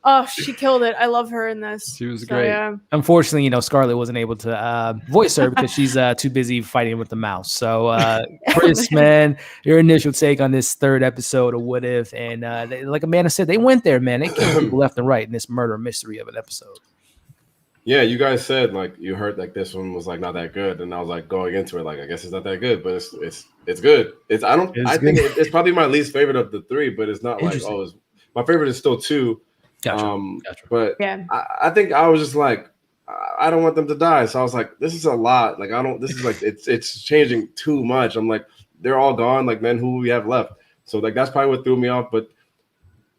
Oh, she killed it. I love her in this. She was great. Yeah. Unfortunately, Scarlett wasn't able to voice her because she's too busy fighting with the mouse. So, Chris, man, your initial take on this third episode of What If, and like Amanda said, they went there, man. They killed people left and right in this murder mystery of an episode. Yeah, you guys said like you heard like this one was like not that good, and I was like going into it like I guess it's not that good, but it's good. I think it's probably my least favorite of the three, but it's not like my favorite is still 2. Gotcha. But yeah, I think I was just like, I don't want them to die. So I was like, this is a lot. Like, this is like, it's changing too much. I'm like, they're all gone. Like, then who we have left? So like, that's probably what threw me off. But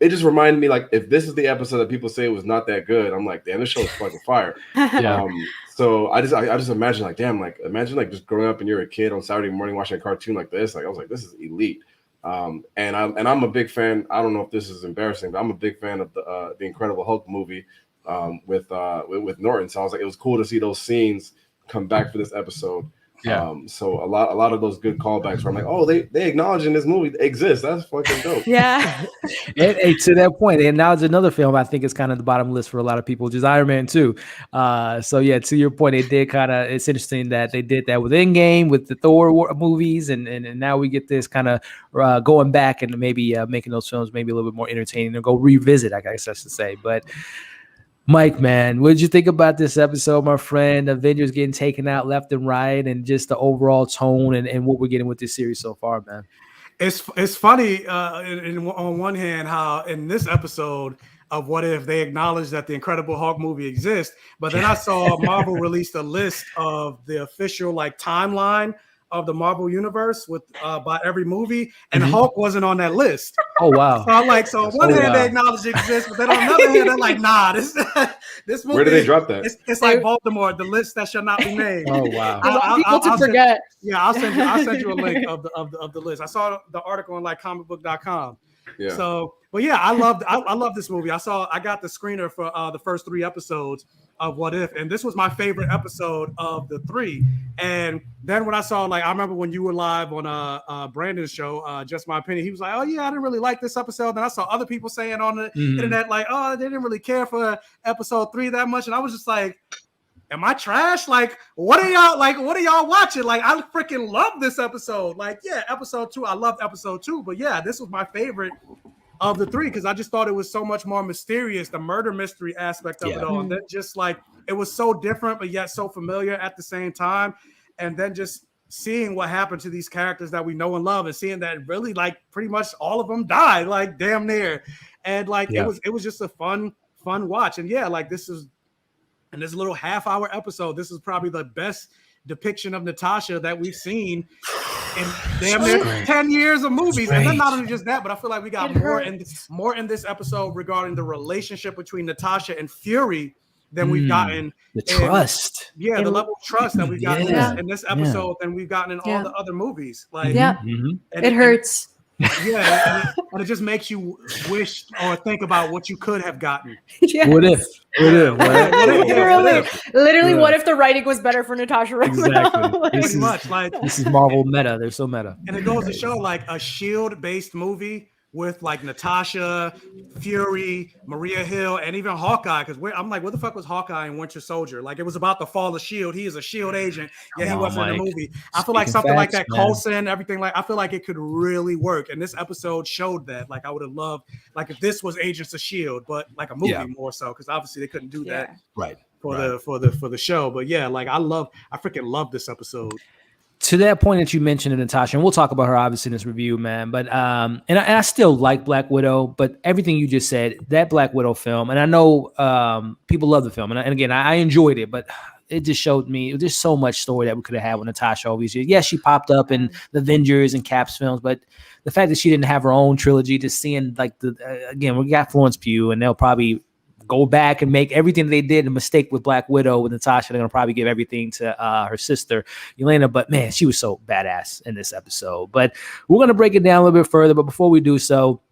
it just reminded me, like, if this is the episode that people say was not that good, I'm like, damn, this show is fucking fire. So I just imagine like, damn, like, imagine like just growing up and you're a kid on Saturday morning watching a cartoon like this. Like, I was like, this is elite. And I'm a big fan. I don't know if this is embarrassing, but I'm a big fan of the Incredible Hulk movie with Norton. So I was like, it was cool to see those scenes come back for this episode. Yeah. So a lot of those good callbacks where I'm like, oh, they acknowledge in this movie exists. That's fucking dope. Yeah. and to that point, they acknowledge another film I think is kind of the bottom list for a lot of people, which is Iron Man 2. So yeah, to your point, it's interesting that they did that with Endgame, with the Thor movies, and now we get this kind of going back and maybe making those films maybe a little bit more entertaining or go revisit, I guess I should say. But Mike, man, what did you think about this episode, my friend? Avengers getting taken out left and right, and just the overall tone and what we're getting with this series so far, man. It's funny on one hand how in this episode of What If they acknowledge that the Incredible Hulk movie exists, but then I saw Marvel released a list of the official like timeline of the Marvel universe with by every movie, and Hulk wasn't on that list. Oh wow! So I'm like, so on one hand they acknowledge it exists, but then on the other hand they're like, nah, this movie. Where did they drop that? It's like Baltimore, the list that shall not be named. Oh wow! I'll forget. I'll send you a link of the list. I saw the article on like comicbook.com. Yeah. So, but yeah, I love this movie. I got the screener for the first 3 episodes of What If, and this was my favorite episode of the 3. And then when I saw, like, I remember when you were live on Brandon's show, Just My Opinion, he was like, oh yeah, I didn't really like this episode. And I saw other people saying on the internet like, oh, they didn't really care for episode 3 that much. And I was just like, am I trash? Like, what are y'all watching? Like, I freaking love this episode. Like, yeah, episode 2, I loved episode 2, but yeah, this was my favorite of the 3 because I just thought it was so much more mysterious, the murder mystery aspect of it all. And then just like it was so different, but yet so familiar at the same time. And then just seeing what happened to these characters that we know and love, and seeing that really like pretty much all of them died, like damn near. And like it was just a fun watch. And yeah, like this little half-hour episode, this is probably the best depiction of Natasha that we've seen in damn near 10 years of movies. And then not only just that, but I feel like we got more in this episode regarding the relationship between Natasha and Fury than we've gotten. The trust. The level of trust that we've gotten in this episode than we've gotten in all the other movies. Like, it hurts. And it just makes you wish or think about what you could have gotten. What if? Literally, what if the writing was better for Natasha Romanoff? Exactly. Like, Pretty much. Like, this is Marvel meta. They're so meta. And it goes to show like a S.H.I.E.L.D. based with like Natasha, Fury, Maria Hill, and even Hawkeye. Because I'm like, what the fuck was Hawkeye and Winter Soldier? Like, it was about the fall of S.H.I.E.L.D. He is a S.H.I.E.L.D. agent. Yeah, he wasn't in the movie. I feel like something like that, Coulson, everything like, I feel like it could really work. And this episode showed that. Like, I would have loved, like, if this was Agents of S.H.I.E.L.D., but like a movie more so, because obviously they couldn't do that for the show. But yeah, like I freaking love this episode. To that point that you mentioned, Natasha, and we'll talk about her obviously in this review, man. But and I still like Black Widow, but everything you just said, that Black Widow film, and I know people love the film, and again, I enjoyed it, but it just showed me there's so much story that we could have had with Natasha all these years. Yes, she popped up in the Avengers and Cap's films, but the fact that she didn't have her own trilogy, just seeing like again, we got Florence Pugh, and they'll probably go back and make everything they did a mistake with Black Widow with Natasha. They're gonna probably give everything to her sister Yelena. But man, she was so badass in this episode. But we're gonna break it down a little bit further. But before we do so,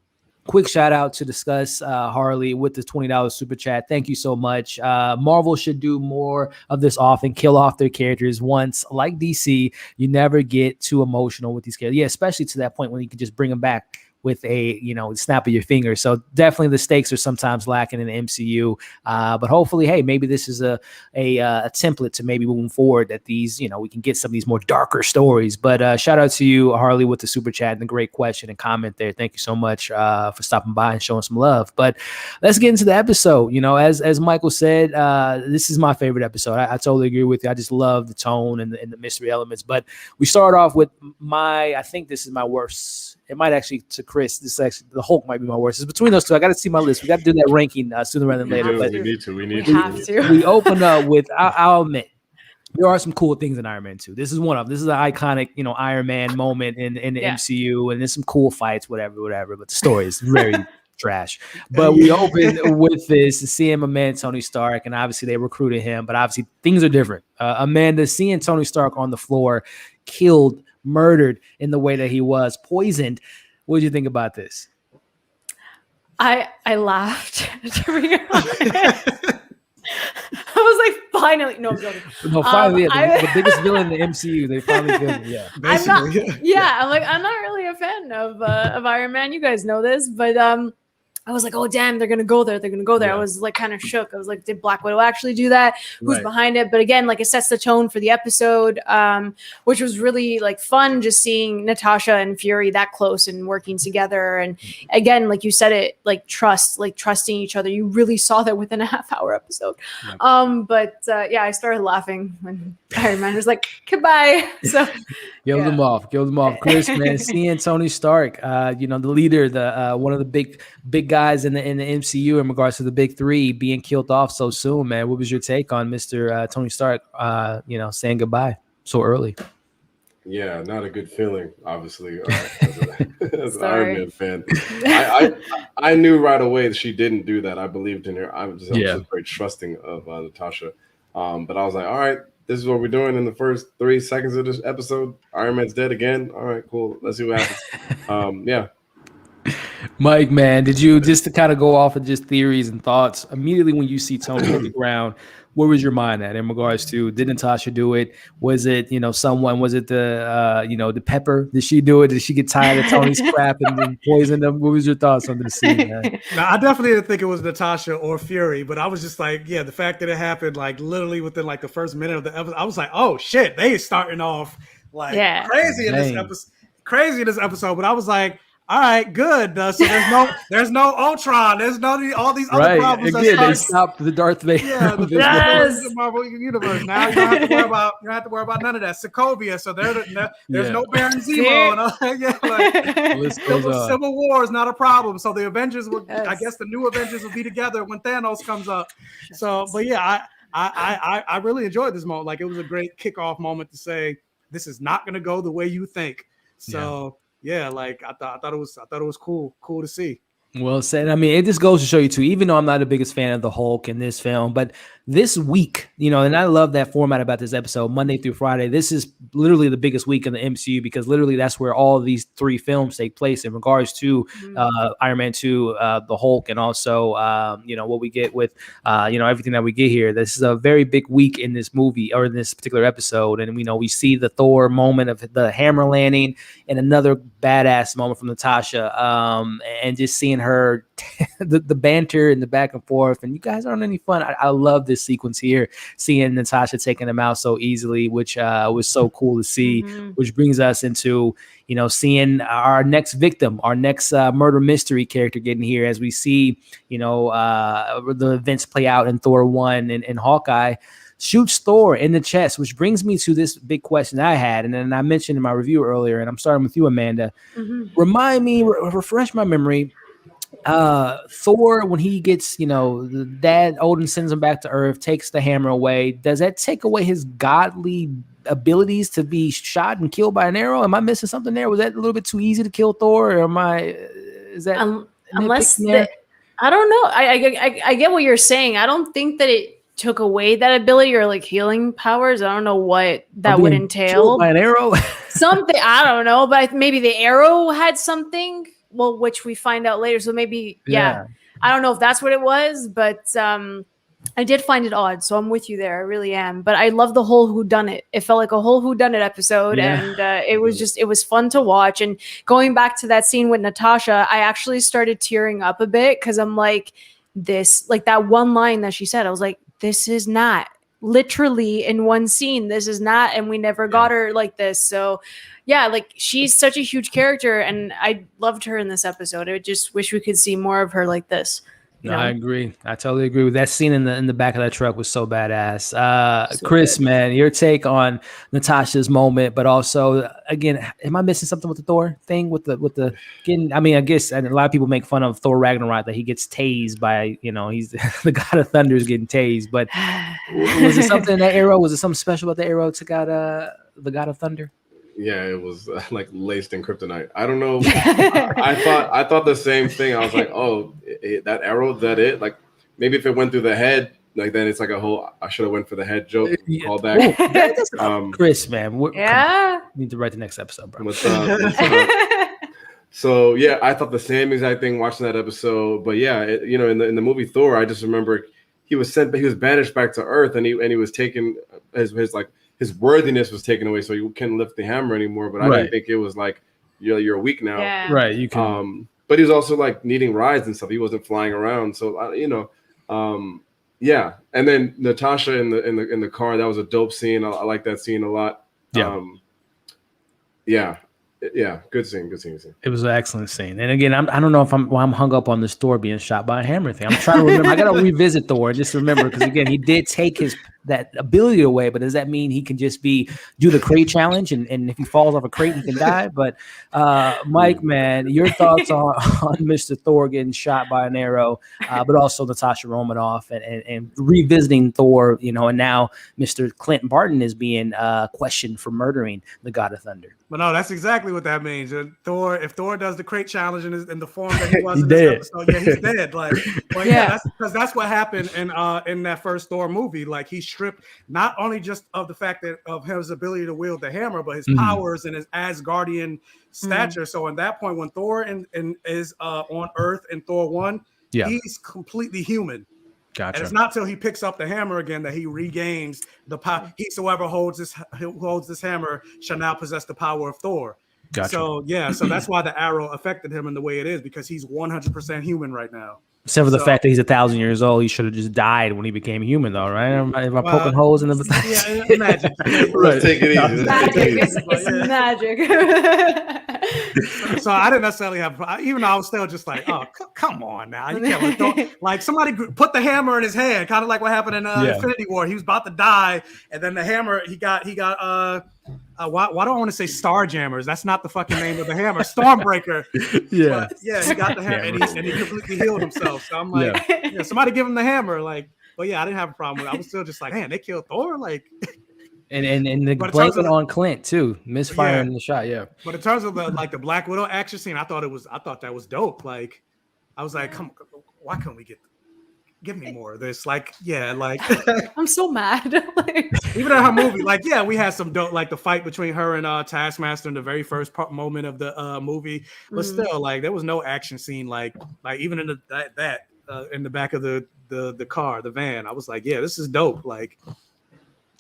quick shout out to Discuss Harley with the $20 super chat. Thank you so much. Marvel should do more of this often, kill off their characters once. Like DC, you never get too emotional with these characters. Yeah, especially to that point when you can just bring them back with a snap of your finger. So definitely the stakes are sometimes lacking in the MCU, but hopefully, hey, maybe this is a template to maybe moving forward that these we can get some of these more darker stories. But shout out to you, Harley, with the super chat and the great question and comment there. Thank you so much for stopping by and showing some love. But let's get into the episode. As Michael said, this is my favorite episode. I totally agree with you. I just love the tone and the mystery elements. But we start off with I think this is my worst. It might actually, to Chris, the Hulk might be my worst. It's between those two. I got to see my list. We got to do that ranking sooner rather than later. But we need to. We open up with, I'll admit, there are some cool things in Iron Man 2. This is one of them. This is an iconic, Iron Man moment in the MCU, and there's some cool fights, whatever. But the story is very trash. But we open with this, seeing my man Tony Stark, and obviously they recruited him, but obviously things are different. Amanda, seeing Tony Stark on the floor, killed, murdered in the way that he was, poisoned. What did you think about this? I laughed, to be honest. I was like, finally. No, I'm joking. No, finally, the biggest villain in the MCU. They finally killed him. Yeah, I'm like, I'm not really a fan of Iron Man. You guys know this, but I was like, oh, damn, they're going to go there. Yeah. I was like kind of shook. I was like, did Black Widow actually do that? Who's behind it? But again, like it sets the tone for the episode, which was really like fun just seeing Natasha and Fury that close and working together. And again, like you said it, like trusting each other. You really saw that within a half-hour episode. Yeah. I started laughing when Iron Man was like, goodbye. So killed them off. Chris, man, seeing Tony Stark, the leader, the one of the big guys in the MCU in regards to the big three being killed off so soon, man. What was your take on Mr. Tony Stark, saying goodbye so early? Yeah, not a good feeling, obviously, as an Iron Man fan. I knew right away that she didn't do that. I believed in her. I was just very trusting of Natasha. But I was like, all right, this is what we're doing in the first 3 seconds of this episode. Iron Man's dead again. All right, cool. Let's see what happens. Mike, man, did you, just to kind of go off of just theories and thoughts, immediately when you see Tony hit the ground, where was your mind at in regards to, did Natasha do it? Was it, someone, was it the Pepper? Did she do it? Did she get tired of Tony's crap and then poison him? What was your thoughts on the scene, man? Now, I definitely didn't think it was Natasha or Fury, but I was just like, yeah, the fact that it happened like literally within like the first minute of the episode, I was like, oh shit, they starting off like crazy in this episode. But I was like, all right, good. So there's no Ultron. There's no all these other problems. Again, they stopped the Darth Vader. Yeah, the Marvel Universe. Now you don't have to worry about none of that. Sokovia. So there's no Baron Zemo. And Civil War is not a problem. So the Avengers will, I guess, the new Avengers will be together when Thanos comes up. So, but yeah, I really enjoyed this moment. Like, it was a great kickoff moment to say this is not going to go the way you think. So. Yeah, like I thought it was cool to see. Well said. I mean, it just goes to show you too, even though I'm not the biggest fan of the Hulk in this film, but this week, and I love that format about this episode, Monday through Friday. This is literally the biggest week in the MCU because literally that's where all of these three films take place in regards to Iron Man 2, the Hulk, and also, what we get with, everything that we get here. This is a very big week in this movie or in this particular episode. And, we see the Thor moment of the hammer landing and another badass moment from Natasha, and just seeing her, the banter and the back and forth. And you guys aren't any fun. I love this sequence here, seeing Natasha taking him out so easily, which was so cool to see, which brings us into, seeing our next victim, our next murder mystery character getting here as we see, the events play out in Thor 1 and Hawkeye shoots Thor in the chest, which brings me to this big question I had. And then I mentioned in my review earlier, and I'm starting with you, Amanda. Remind me, refresh my memory. Thor, when he gets, the dad, Odin sends him back to Earth, takes the hammer away. Does that take away his godly abilities to be shot and killed by an arrow? Am I missing something there? Was that a little bit too easy to kill Thor? Or is that I don't know. I get what you're saying. I don't think that it took away that ability or like healing powers. I don't know what that would entail. By an arrow? Something, I don't know, but maybe the arrow had something. Well, which we find out later. So maybe, I don't know if that's what it was, but I did find it odd. So I'm with you there. I really am. But I love the whole whodunit. It felt like a whole whodunit episode. And it was fun to watch. And going back to that scene with Natasha, I actually started tearing up a bit because I'm like, that one line that she said, I was like, this is not literally in one scene. This is not. And we never got her like this. So yeah, like she's such a huge character and I loved her in this episode. I just wish we could see more of her like this. I agree. I totally agree with that scene in the back of that truck was so badass. Chris, man, your take on Natasha's moment, but also again, am I missing something with the Thor thing with the getting? I mean, I guess a lot of people make fun of Thor Ragnarok that he gets tased by, he's the God of Thunder is getting tased, but was it something in that arrow? Was it something special about the arrow took out the God of Thunder? Yeah, it was like laced in kryptonite. I don't know. I thought the same thing. I was like, oh, that arrow, that it? Like maybe if it went through the head, like then it's like a whole. I should have went for the head joke. Call back. Chris, man. We need to write the next episode, bro. So yeah, I thought the same exact thing watching that episode. But yeah, in the movie Thor, I just remember he was banished back to Earth, and he was taken his worthiness was taken away, so you couldn't lift the hammer anymore. But I didn't think it was like you're weak now, right? You can. But he was also like needing rides and stuff. He wasn't flying around, so yeah. And then Natasha in the car, that was a dope scene. I like that scene a lot. Yeah, good scene. It was an excellent scene. And again, I don't know if I'm hung up on this Thor being shot by a hammer thing. I'm trying to remember. I got to revisit Thor and just remember because again, he did take that ability away. But does that mean he can just do the crate challenge and if he falls off a crate, he can die? But Mike, man, your thoughts on Mr. Thor getting shot by an arrow, but also Natasha Romanoff and revisiting Thor, and now Mr. Clint Barton is being questioned for murdering the God of Thunder. But no, that's exactly what that means. If Thor does the crate challenge in the form that he was in this episode, he's dead. Like, that's because that's what happened in that first Thor movie. Like he's stripped not only just of the fact that of his ability to wield the hammer, but his Mhm. powers and his Asgardian stature. So in that point, when Thor is on Earth in Thor 1, Yeah. he's completely human. Gotcha. And it's not till he picks up the hammer again that he regains the power. Whoever holds this hammer shall now possess the power of Thor. Gotcha. So yeah, so that's why the arrow affected him in the way it is, because he's 100% human right now. Except for the fact that he's 1,000 years old, he should have just died when he became human, though, right? Am I poking holes in the? Yeah, imagine. Let's take it easy. Magic. It's magic. So I didn't necessarily have, even though I was still just like, oh, come on now, you can't like somebody put the hammer in his hand, kind of like what happened in Infinity War. He was about to die, and then the hammer he got. Why do I want to say Starjammers? That's not the fucking name of the hammer. Stormbreaker. Yeah. But, yeah, he got the hammer and he completely healed himself. So I'm like, somebody give him the hammer. Like, but yeah, I didn't have a problem with it. I was still just like, man, they killed Thor. Like, and the blaming on Clint too, misfiring the shot. Yeah. But in terms of the Black Widow action scene, I thought that was dope. Like, I was like, why can't we give me more of this? Like, I'm so mad. Even in her movie, we had some dope, like the fight between her and Taskmaster in the very first moment of the movie, but still, like, there was no action scene, like even in in the back of the car, the van. I was like, yeah, this is dope. Like,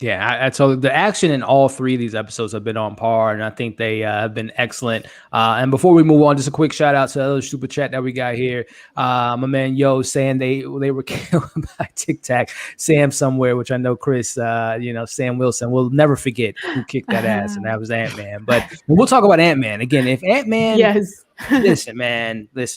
yeah, so the action in all three of these episodes have been on par, and I think they have been excellent. And before we move on, just a quick shout out to the other super chat that we got here. My man Yo saying they were killed by Tic Tac. Sam somewhere, which I know Chris, Sam Wilson will never forget who kicked that ass, and that was Ant-Man. But we'll talk about Ant-Man again. If Ant-Man, yes. Listen,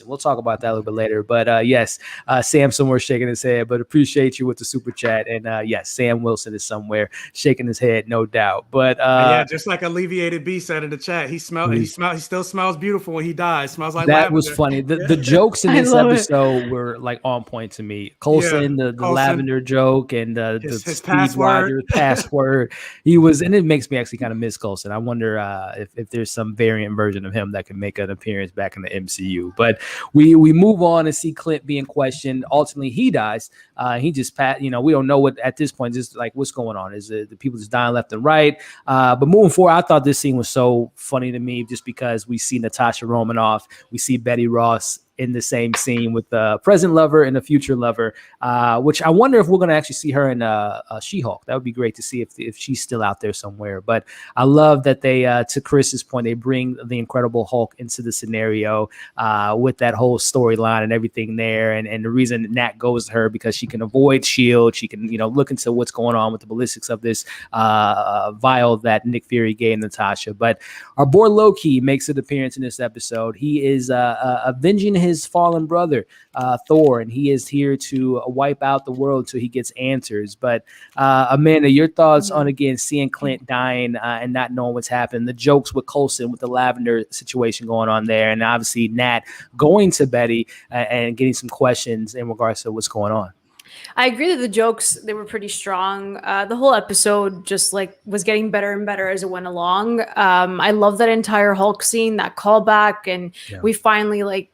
we'll talk about that a little bit later. But yes, Sam somewhere shaking his head, but appreciate you with the super chat. And yes, Sam Wilson is somewhere shaking his head, no doubt. But yeah, just like Alleviated B said in the chat, he still smells beautiful when he dies. Smells like that lavender. was funny. The jokes in this episode were like on point to me. Coulson, the lavender joke, and his password. He was, and it makes me actually kind of miss Coulson. I wonder if there's some variant version of him that can make an appearance back in the MCU. But we move on and see Clint being questioned. Ultimately, he dies. He just we don't know what at this point. Just like what's going on? Is the people just dying left and right? But moving forward, I thought this scene was so funny to me, just because we see Natasha Romanoff, we see Betty Ross in the same scene with the present lover and the future lover, which I wonder if we're going to actually see her in She-Hulk. That would be great to see if she's still out there somewhere. But I love that they, to Chris's point, they bring the Incredible Hulk into the scenario with that whole storyline and everything there. And the reason Nat goes to her, because she can avoid S.H.I.E.L.D. She can, look into what's going on with the ballistics of this vial that Nick Fury gave Natasha. But our boy Loki makes an appearance in this episode. He is avenging his fallen brother Thor, and he is here to wipe out the world until he gets answers. But Amanda, your thoughts on, again, seeing Clint dying and not knowing what's happened, the jokes with Coulson, with the lavender situation going on there, and obviously Nat going to Betty and getting some questions in regards to what's going on. I agree that the jokes, they were pretty strong. The whole episode just was getting better and better as it went along. I love that entire Hulk scene, that callback, and we finally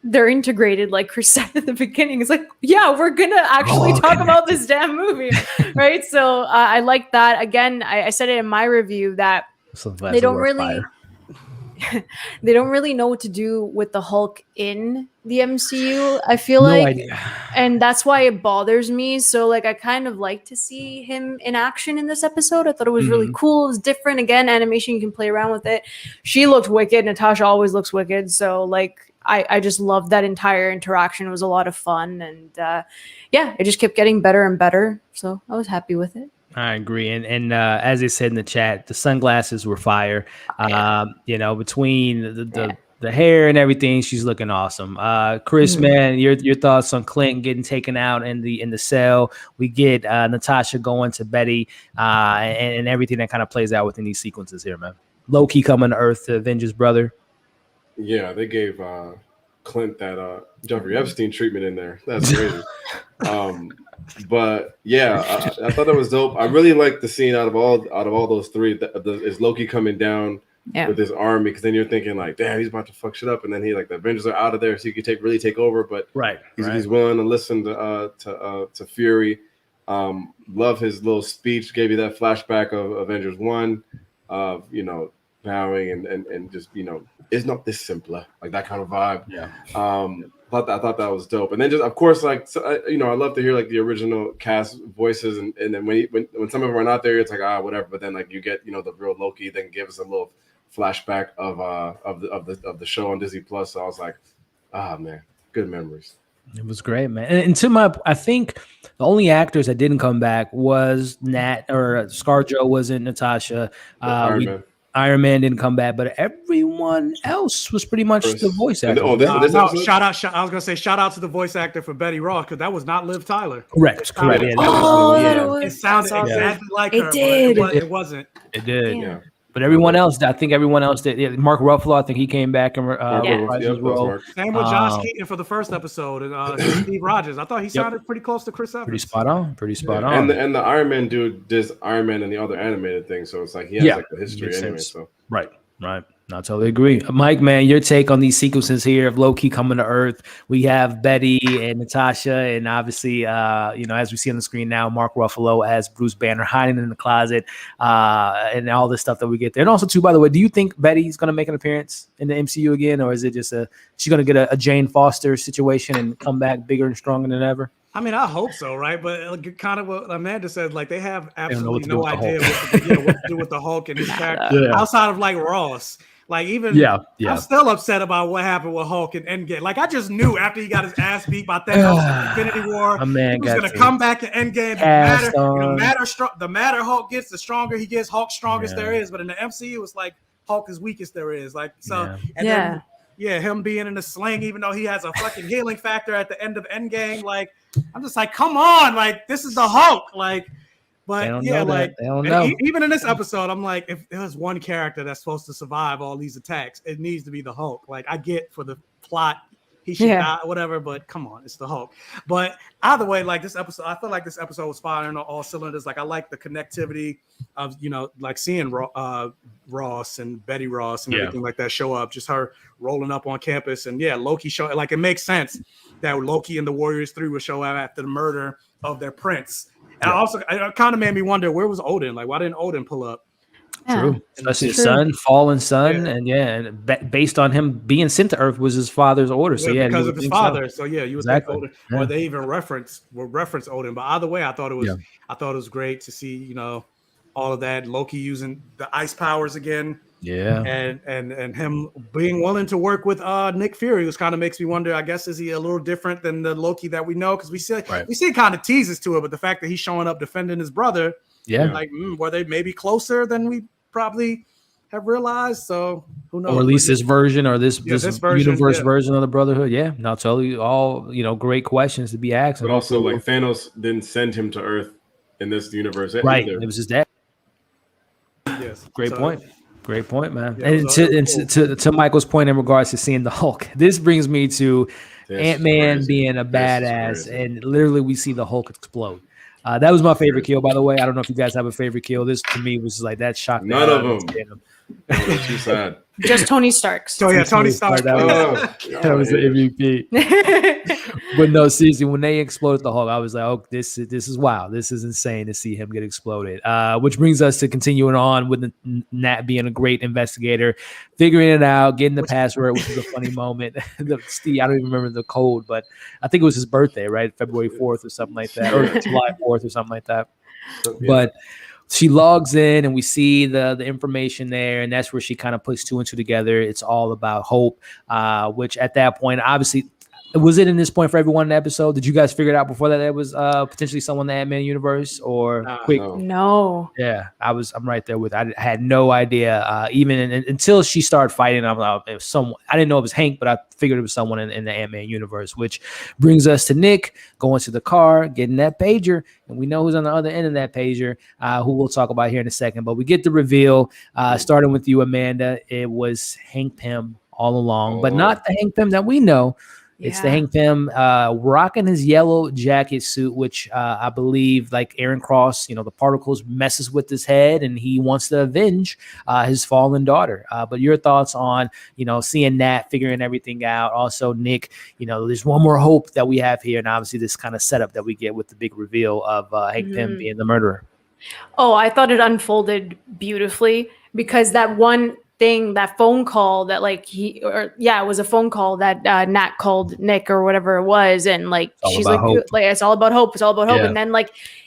they're integrated, like Chris said at the beginning. It's like, yeah, we're gonna actually talk about this damn movie, right? So I like that. Again, I said it in my review that they don't really know what to do with the Hulk in the MCU. I feel no idea. And that's why it bothers me. So I kind of like to see him in action in this episode. I thought it was really cool. It was different. Again, animation, you can play around with it. She looked wicked. Natasha always looks wicked. So I just loved that entire interaction. It was a lot of fun. And it just kept getting better and better. So I was happy with it. I agree. And as they said in the chat, the sunglasses were fire. Between the hair and everything, she's looking awesome. Chris, man, your thoughts on Clint getting taken out in the cell? We get Natasha going to Betty and everything that kind of plays out within these sequences here, man. Loki coming to Earth to avenge his brother. Yeah, they gave Clint that Jeffrey Epstein treatment in there. That's crazy. But yeah, I thought that was dope. I really liked the scene out of all those three. Is Loki coming down with his army? Because then you're thinking like, damn, he's about to fuck shit up, and then the Avengers are out of there, so he could really take over. But he's willing to listen to Fury. Love his little speech. Gave you that flashback of Avengers 1, of bowing and just it's not this simpler, like that kind of vibe. Yeah. I thought that was dope. And then just of course, like I love to hear like the original cast voices, and then when some of them are not there, it's like whatever. But then like you get the real Loki, then give us a little flashback of the show on Disney Plus. So I was like, man, good memories. It was great, man. And I think the only actors that didn't come back was Nat, or ScarJo wasn't, Natasha. Iron Man didn't come back, but everyone else was pretty much the voice actor. Shout out! I was gonna say shout out to the voice actor for Betty Ross, because that was not Liv Tyler. Correct. Yeah, it sounded exactly like her. But it wasn't. It did. Yeah. But everyone else, I think everyone else did. Yeah, Mark Ruffalo, I think he came back and his role. Same with Josh Keaton for the first episode, and Steve Rogers. I thought he sounded pretty close to Chris Evans. Pretty spot on. And the Iron Man dude does Iron Man and the other animated thing, so it's like he has like the history anyway. So right. I totally agree. Mike, man, your take on these sequences here of Loki coming to Earth. We have Betty and Natasha, and obviously, as we see on the screen now, Mark Ruffalo as Bruce Banner hiding in the closet, and all this stuff that we get there. And also, too, by the way, do you think Betty's going to make an appearance in the MCU again, or is it just she's going to get a Jane Foster situation and come back bigger and stronger than ever? I mean, I hope so, right? But kind of what Amanda said, like they have absolutely no idea what to do with the Hulk and his character outside of like Ross. Like even I'm still upset about what happened with Hulk and Endgame. Like I just knew after he got his ass beat by Thanos in Infinity War, he was going to come back in Endgame. The madder Hulk gets, the stronger he gets. Hulk strongest there is, but in the MCU, it's like Hulk is weakest there is. Like so, then him being in the sling, even though he has a fucking healing factor at the end of Endgame. Like I'm just like, come on, like this is the Hulk, like. But even in this episode, I'm like, if there's one character that's supposed to survive all these attacks, it needs to be the Hulk. Like I get for the plot, he should die, whatever. But come on, it's the Hulk. But either way, like this episode, I feel like this episode was firing on all cylinders. Like I like the connectivity of like seeing Ross and Betty Ross and everything like that show up. Just her rolling up on campus, and Loki show. Like it makes sense that Loki and the Warriors 3 would show up after the murder of their prince. And it kind of made me wonder, where was Odin? Like, why didn't Odin pull up? True. Especially his fallen son. And based on him being sent to Earth was his father's order. So because of his father. So you would think Odin, or they even reference Odin. But either way, I thought it was great to see, all of that. Loki using the ice powers again. Yeah. And him being willing to work with Nick Fury, which kind of makes me wonder, I guess, is he a little different than the Loki that we know? Because we see kind of teases to it, but the fact that he's showing up defending his brother, like were they maybe closer than we probably have realized? So who knows? Or at least this version, or this universe version of the Brotherhood. Yeah, not totally all great questions to be asked. But also, like Thanos didn't send him to Earth in this universe, right? Either. It was his dad. Yes, great point, man. And to Michael's point in regards to seeing the Hulk, this brings me to Ant-Man being a badass, and literally we see the Hulk explode. That was my favorite kill, by the way. I don't know if you guys have a favorite kill. This to me was like that shocked. None of them. Too sad. Just Tony Stark's. So Tony Stark. That was the MVP. But no, seriously, when they exploded the Hulk, I was like, "Oh, this is wild. This is insane to see him get exploded." Which brings us to continuing on with Nat being a great investigator, figuring it out, getting the password, which is a funny moment. Steve, I don't even remember the code, but I think it was his birthday, right? February 4th or something like that, or July 4th or something like that. But she logs in and we see the information there, and that's where she kind of puts two and two together. It's all about hope, which at that point, obviously, was it in this point for everyone in the episode? Did you guys figure it out before that it was potentially someone in the Ant-Man universe, or quick? No. Yeah, I'm right there with. I had no idea even until she started fighting. I'm like, it was someone. I didn't know it was Hank, but I figured it was someone in the Ant-Man universe. Which brings us to Nick going to the car, getting that pager, and we know who's on the other end of that pager, who we'll talk about here in a second. But we get the reveal, starting with you, Amanda. It was Hank Pym all along, but not the Hank Pym that we know. It's the Hank Pym rocking his yellow jacket suit, which I believe, like Aaron Cross, the particles messes with his head, and he wants to avenge his fallen daughter. But your thoughts on, seeing Nat figuring everything out. Also, Nick, there's one more hope that we have here, and obviously this kind of setup that we get with the big reveal of Hank Pym being the murderer. Oh, I thought it unfolded beautifully because that one thing, that phone call that it was a phone call that Nat called Nick or whatever it was, and she's like, it's all about hope, it's all about hope, and then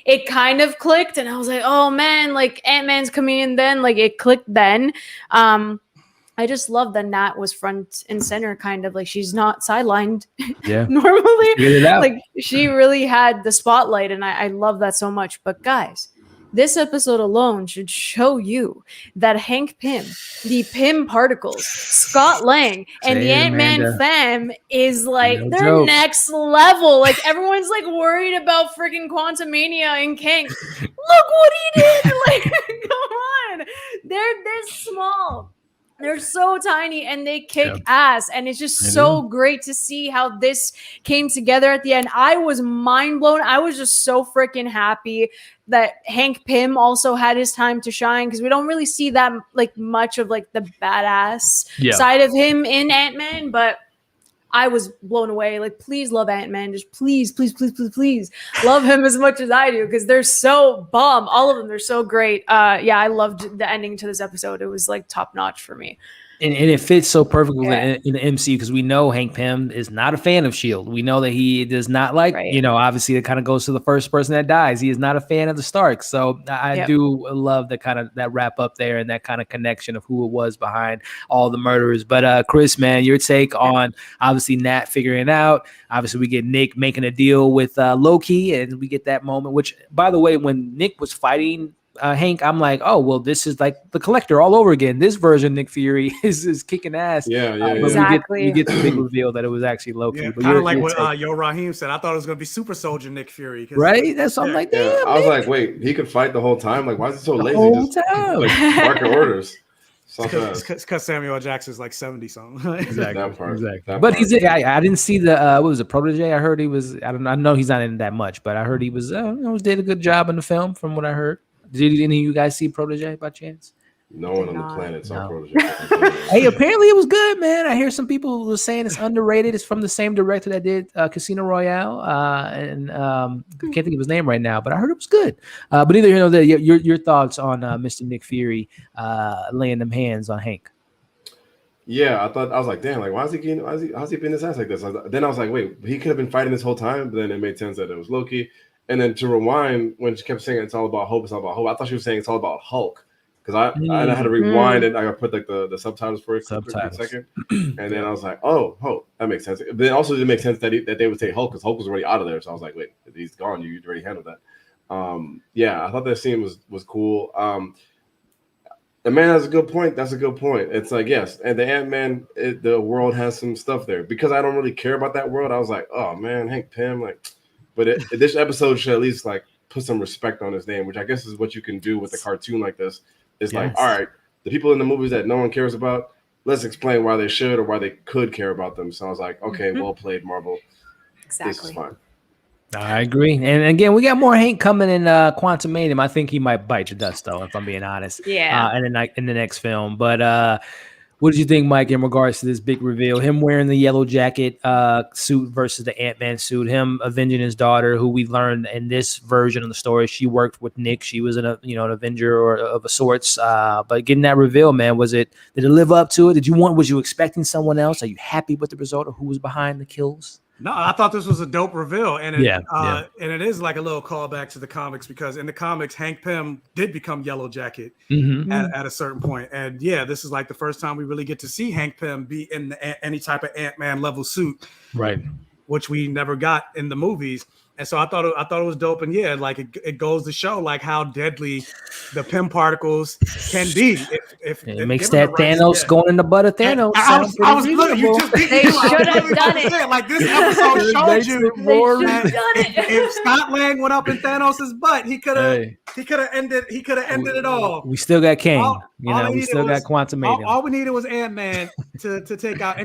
it kind of clicked, and I was like, oh man, Ant-Man's coming in, then it clicked then. I just love that Nat was front and center, kind of she's not sidelined. Normally, she really had the spotlight, and I love that so much. But guys, this episode alone should show you that Hank Pym, the Pym particles, Scott Lang, and the Ant-Man fam is they're next level. Everyone's worried about freaking Quantumania and Kang. Look what he did! Come on, they're this small. They're so tiny and they kick ass. And it's just so great to see how this came together at the end. I was mind blown. I was just so freaking happy that Hank Pym also had his time to shine, because we don't really see that much of the badass side of him in Ant-Man, but I was blown away. Please love Ant-Man. Just please, please, please, please, please love him as much as I do, because they're so bomb. All of them, they're so great. I loved the ending to this episode. It was top notch for me. And it fits so perfectly in the MCU, because we know Hank Pym is not a fan of S.H.I.E.L.D. We know that he does not obviously it kind of goes to the first person that dies. He is not a fan of the Starks. So I do love the kind of that wrap up there and that kind of connection of who it was behind all the murderers. But Chris, man, your take on obviously Nat figuring it out. Obviously, we get Nick making a deal with Loki, and we get that moment, which, by the way, when Nick was fighting Hank, I'm like, oh, well, this is the Collector all over again. This version Nick Fury is kicking ass. Exactly. We get the big reveal that it was actually Loki. Yeah, kind of like what Yo Raheem said. I thought it was going to be Super Soldier Nick Fury. Right? That's something like that. Yeah. I was like, wait, he could fight the whole time? Why is he so lazy? Just barking orders. Because Samuel L. Jackson's 70 something. Exactly. But he's I didn't see the what was it, Protege? I heard he was. I know he's not in that much, but I heard he was did a good job in the film from what I heard. Did any of you guys see Protege by chance? No one on the planet saw Protege. Hey, apparently it was good, man. I hear some people were saying it's underrated. It's from the same director that did Casino Royale, and I can't think of his name right now, but I heard it was good. But either your thoughts on Mr. Nick Fury laying them hands on Hank. Yeah, I was like, damn, why is he getting? How's he been his ass like this? Then I was like, wait, he could have been fighting this whole time. But then it made sense that it was Loki. And then to rewind, when she kept saying it's all about hope, I thought she was saying it's all about Hulk. Because I had to rewind and I put the subtitles for a second. And then I was like, oh, Hulk, that makes sense. But then also it didn't make sense that they would say Hulk, because Hulk was already out of there. So I was like, wait, he's gone. You already handled that. I thought that scene was cool. The man has a good point. That's a good point. It's yes. And the Ant-Man, the world has some stuff there. Because I don't really care about that world, I was like, oh, man, Hank Pym, But this episode should at least put some respect on his name, which I guess is what you can do with a cartoon like this. It's all right, the people in the movies that no one cares about, let's explain why they should or why they could care about them. So I was like, okay, well played, Marvel. Exactly. This is fine. I agree. And again, we got more Hank coming in Quantumania. I think he might bite your dust, though, if I'm being honest. Yeah. In the next film. But what did you think, Mike, in regards to this big reveal? Him wearing the yellow jacket suit versus the Ant-Man suit. Him avenging his daughter, who we learned in this version of the story, she worked with Nick. She was an Avenger or of a sorts. But getting that reveal, man, did it live up to it? Was you expecting someone else? Are you happy with the result of who was behind the kills? No, I thought this was a dope reveal, and it is like a little callback to the comics, because in the comics, Hank Pym did become Yellow Jacket at a certain point, and this is the first time we really get to see Hank Pym be in any type of Ant-Man level suit, right? Which we never got in the movies. And so I thought it was dope. And yeah, like it goes to show like how deadly the Pym particles can be if It makes given the that right. Thanos going in the butt of Thanos sound pretty I was looking. You reasonable. just beat They me. I should was have literally done about to it. say it. Like this episode It showed makes you it more They should have done it. if Scott Lang went up in Thanos' butt, he could have Hey. ended it all. We still got Kang. All they We needed still got was Quantumanium. all we needed was Ant-Man to take out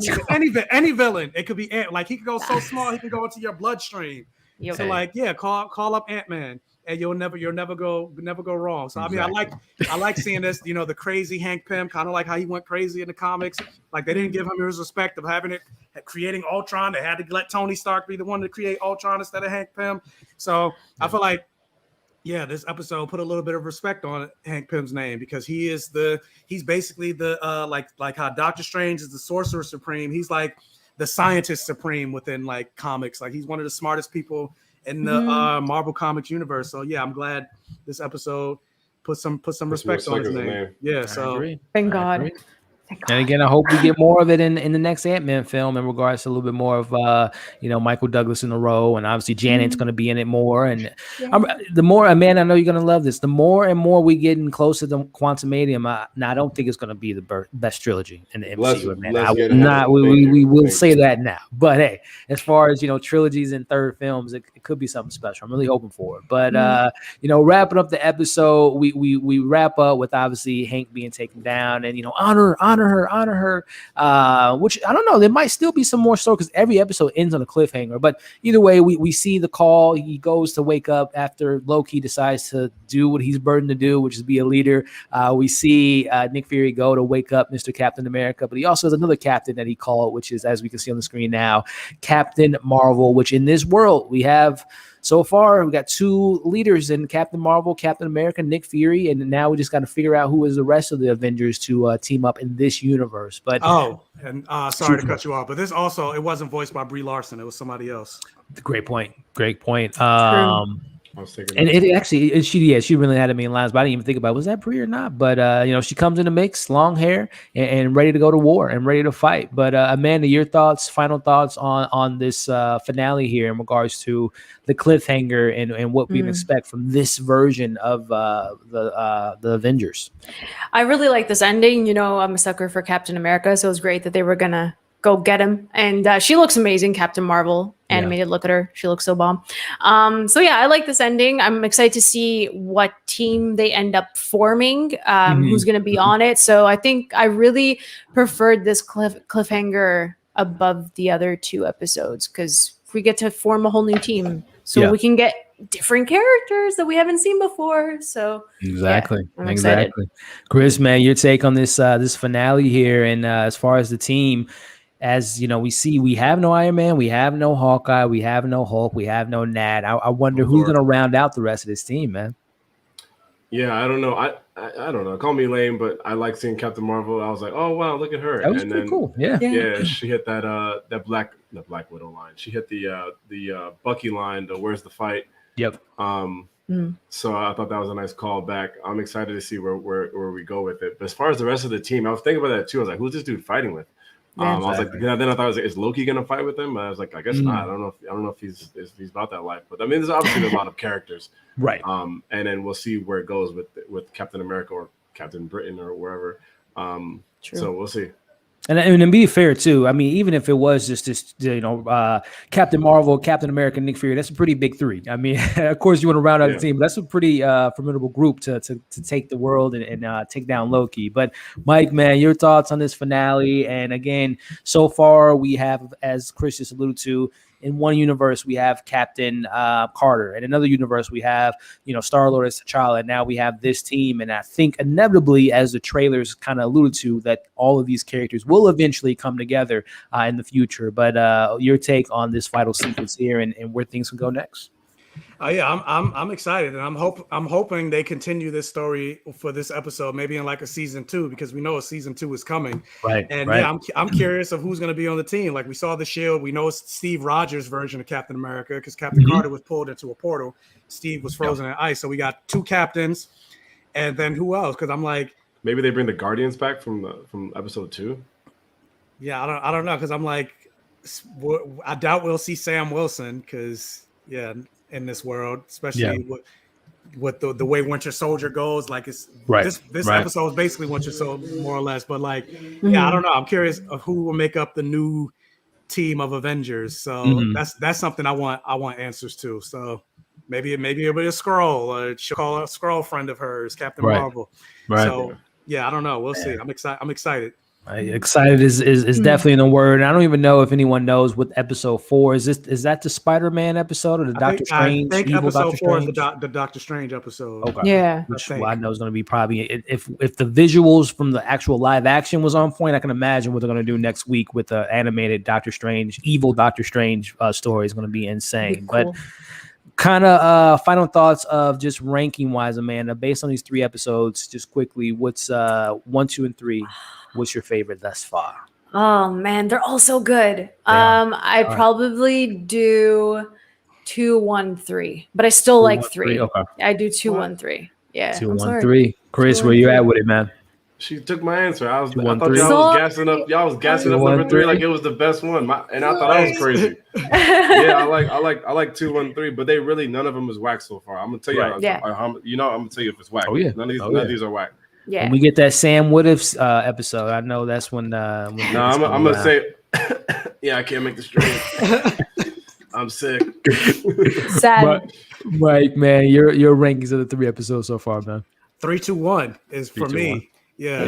any villain. It could be like he could go so small he can go into your bloodstream. Yep. So like call up Ant-Man and you'll never go wrong. So Exactly. I mean I like seeing this, the crazy Hank Pym, kind of like how he went crazy in the comics. Like they didn't give him his respect of creating Ultron. They had to let Tony Stark be the one to create Ultron instead of Hank Pym. So I feel like this episode put a little bit of respect on Hank Pym's name because he's basically the like how Doctor Strange is the Sorcerer Supreme. He's like the Scientist Supreme within like comics. Like he's one of the smartest people in the Marvel Comics universe. So yeah, I'm glad this episode put some respect on his name. Yeah, so Thank God. And again, I hope we get more of it in the next Ant-Man film in regards to a little bit more of Michael Douglas in the role, and obviously Janet's going to be in it more. And the more, Amanda, I know you're going to love this. The more and more we getting closer to Quantumanium, I don't think it's going to be the best trilogy in the MCU. We will say that now. But hey, as far as trilogies and third films, it could be something special. I'm really hoping for it. But wrapping up the episode, we wrap up with obviously Hank being taken down, and honor her, which I don't know, there might still be some more story because every episode ends on a cliffhanger. But either way, we see the call. He goes to wake up after Loki decides to do what he's burdened to do, which is be a leader. We see Nick Fury go to wake up Mr. Captain America, but he also has another captain that he called, which is, as we can see on the screen now, Captain Marvel, which in this world we have. So far, we got two leaders in Captain Marvel, Captain America, Nick Fury, and now we just got to figure out who is the rest of the Avengers to team up in this universe. But sorry to cut you off, but this also, it wasn't voiced by Brie Larson; it was somebody else. Great point. I was thinking, and it actually, she really had a million lines, but I didn't even think about was that Brie or not. But she comes in the mix, long hair, and ready to go to war and ready to fight. But Amanda, your final thoughts on this finale here in regards to the cliffhanger and what we can expect from this version of the Avengers. I really like this ending. I'm a sucker for Captain America, so it was great that they were gonna go get him. And she looks amazing, Captain Marvel. Animated, look at her. She looks so bomb. So yeah, I like this ending. I'm excited to see what team they end up forming, who's going to be on it. So I think I really preferred this cliffhanger above the other two episodes because we get to form a whole new team. So we can get different characters that we haven't seen before. So exactly. I'm excited. Chris, man, your take on this finale here, and as far as the team. As we see, we have no Iron Man, we have no Hawkeye, we have no Hulk, we have no Nat. I wonder who's going to round out the rest of this team, man. Yeah, I don't know. I don't know. Call me lame, but I like seeing Captain Marvel. I was like, oh wow, look at her. That was pretty cool. Yeah, she hit that Black Widow line. She hit the Bucky line. The where's the fight? Yep. So I thought that was a nice call back. I'm excited to see where we go with it. But as far as the rest of the team, I was thinking about that too. I was like, who's this dude fighting with? I was like, then I thought, is Loki gonna fight with him? I was like, I guess not. I don't know if he's about that life. But I mean, there's obviously a lot of characters, right? And then we'll see where it goes with Captain America or Captain Britain or wherever. So we'll see. And to be fair too, I mean, even if it was just this, Captain Marvel, Captain America, Nick Fury, that's a pretty big three. I mean, of course you want to round out the team, but that's a pretty formidable group to take the world and take down Loki. But Mike, man, your thoughts on this finale? And again, so far we have, as Chris just alluded to, in one universe we have Captain Carter, in another universe we have Star-Lord as T'Challa, and now we have this team. And I think inevitably, as the trailers kind of alluded to, that all of these characters will eventually come together in the future. But your take on this final sequence here and where things can go next? I'm excited, and I'm hoping they continue this story for this episode, maybe in like a season 2, because we know a season 2 is coming. Right. And I'm curious of who's going to be on the team. Like we saw the Shield, we know it's Steve Rogers' version of Captain America because Captain Carter was pulled into a portal. Steve was frozen in ice. So we got 2 captains, and then who else? Because I'm like, maybe they bring the Guardians back from episode 2. Yeah, I don't know, because I'm like, I doubt we'll see Sam Wilson because in this world, especially with the way Winter Soldier goes. Like it's this episode is basically Winter Soldier more or less. But like, I don't know. I'm curious of who will make up the new team of Avengers. So that's something I want answers to. So maybe it'll be a Skrull, or she'll call a Skrull friend of hers, Captain Marvel. So I don't know. We'll see. I'm excited. Excited is definitely in the word. I don't even know if anyone knows what episode 4 is. Is that the Spider-Man episode or the Doctor Strange? I think evil episode Doctor 4 Strange? is the Doctor Strange episode. Okay. Yeah, which I know is going to be probably if the visuals from the actual live action was on point, I can imagine what they're going to do next week with the animated Doctor Strange, evil Doctor Strange story is going to be insane. Cool. But kind of final thoughts of just ranking wise, Amanda, based on these 3 episodes, just quickly, what's 1, 2, and 3? What's your favorite thus far? Oh man, they're all so good. I probably do 2, 1, 3, but I still 2, like 1, 3. Okay. I do 2, 1, 3. Yeah. 2, 1, 3. Chris, where you at with it, man? She took my answer. I thought y'all was gassing up. Y'all was gassing up number 3 like it was the best one. And I thought I was crazy. I like 2, 1, 3, but they really none of them is whack so far. I'm gonna tell you. I'm gonna tell you if it's whack. Oh yeah. None of these are whack. Yeah. When we get that Sam Woodif's episode, I know that's when. I'm gonna say, I can't make the stream. I'm sick. Sad. But, Mike, man, your rankings of the 3 episodes so far, man. 3, 2, 1 is for me. 1. Yeah.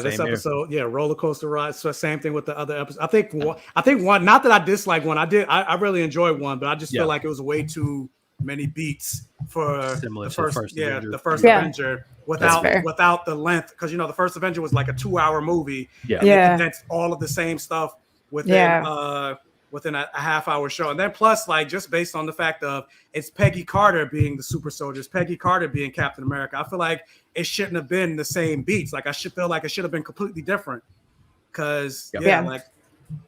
This episode, roller coaster ride. So same thing with the other episodes. I think one. Not that I dislike one. I really enjoyed one, but I just feel like it was way too many beats for the first Avenger without the length, because the first Avenger was like a 2-hour movie. And they condensed all of the same stuff within a half-hour show. And then plus, like, just based on the fact of it's Peggy Carter being the super soldier, it's Peggy Carter being Captain America, I feel like it shouldn't have been the same beats. Like, I feel like it should have been completely different. Because, like,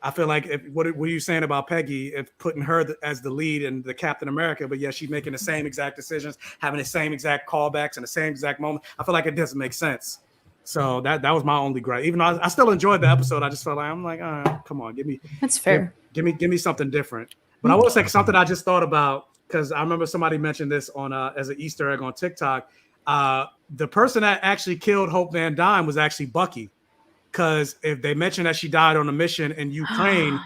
I feel like what are you saying about Peggy, if putting her as the lead in the Captain America, but she's making the same exact decisions, having the same exact callbacks and the same exact moment. I feel like it doesn't make sense. So that was my only gripe. Even though I still enjoyed the episode, I just felt like come on, give me. That's fair. Give me something different. But I will say something I just thought about, because I remember somebody mentioned this on as an Easter egg on TikTok. The person that actually killed Hope Van Dyne was actually Bucky, because if they mentioned that she died on a mission in Ukraine.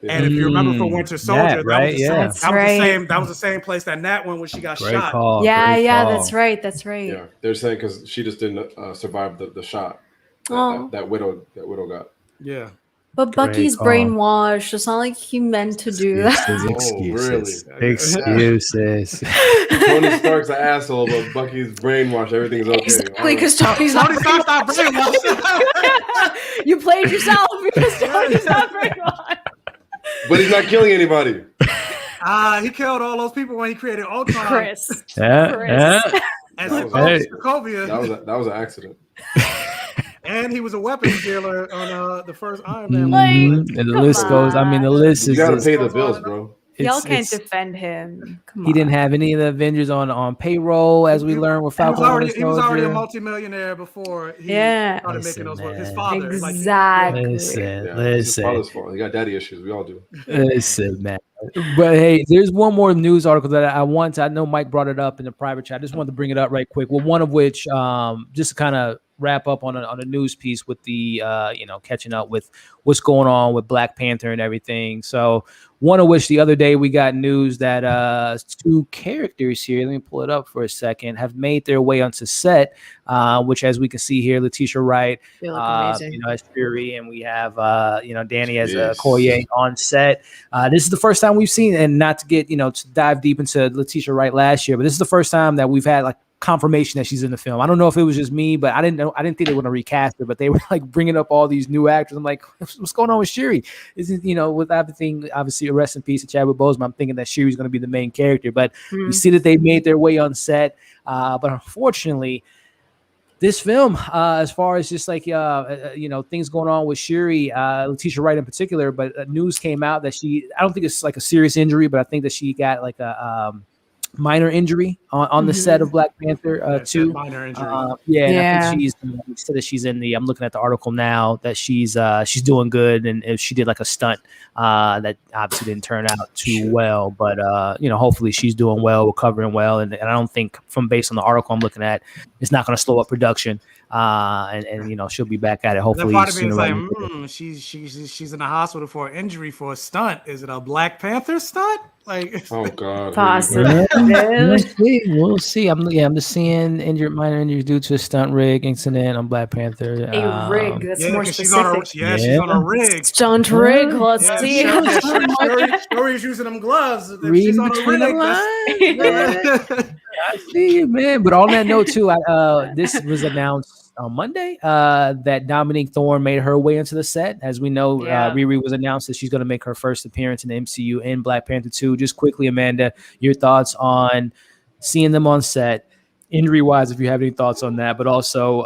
And if you remember from Winter Soldier, that was the same place that Nat went when she got shot. Call. That's right. Yeah, they're saying because she just didn't survive the shot that widow got. Yeah. But Bucky's brainwashed. It's not like he meant to do that. Excuses. Excuses. Tony Stark's an asshole, but Bucky's brainwashed. Everything's okay. Exactly, because Tony Stark's not brainwashed. You played yourself because Tony's not brainwashed. But he's not killing anybody. He killed all those people when he created Ultron. Chris. And Sokovia. That was an accident. And he was a weapons dealer on the first Iron Man movie. And the list goes. I mean, the list is. You gotta pay the bills, bro. Y'all can't defend him. Come on. He didn't have any of the Avengers on payroll, as we learned with Falcon. He was already a multimillionaire before he started making those work. His father. Exactly. Listen. His father's fault. He got daddy issues. We all do. Listen, man. But hey, there's one more news article that I know Mike brought it up in the private chat. I just wanted to bring it up right quick. Well, one of which, just to kind of wrap up on a news piece with the catching up with what's going on with Black Panther and everything. So one of which the other day we got news that 2 characters here, let me pull it up for a second, have made their way onto set, which, as we can see here, Letitia Wright, as Fury, and we have Danny as Koye on set. This is the first time we've seen, and not to get to dive deep into Letitia Wright last year, but this is the first time that we've had like confirmation that she's in the film. I don't know if it was just me, but I didn't think they were going to recast her, but they were like bringing up all these new actors. I'm like, what's going on with Shuri? Isn't with everything, obviously, rest in peace to Chadwick Boseman, I'm thinking that Shuri's going to be the main character, but we see that they made their way on set. But unfortunately, this film, as far as just like things going on with Shuri, Letitia Wright in particular, but news came out that I don't think it's like a serious injury, but I think that she got like a minor injury on the set of Black Panther 2. Minor injury. And I think said that she's in the. I'm looking at the article now that she's doing good, and if she did like a stunt that obviously didn't turn out too well, but hopefully she's doing well, recovering well, and I don't think based on the article I'm looking at, it's not going to slow up production. And she'll be back at it hopefully. Part of me is like, she's in the hospital for an injury for a stunt. Is it a Black Panther stunt? Like, oh god, possibly. We'll see. I'm just seeing minor injuries due to a stunt rig incident on Black Panther. A rig. That's more specific. She's on a rig. Stunt rig. Let's see. Shuri's using them gloves. She's on a rig. I see you, man. But on that note, too, this was announced on Monday that Dominique Thorne made her way into the set. As we know, Riri was announced that she's going to make her first appearance in the MCU in Black Panther 2. Just quickly, Amanda, your thoughts on seeing them on set, injury-wise, if you have any thoughts on that. But also,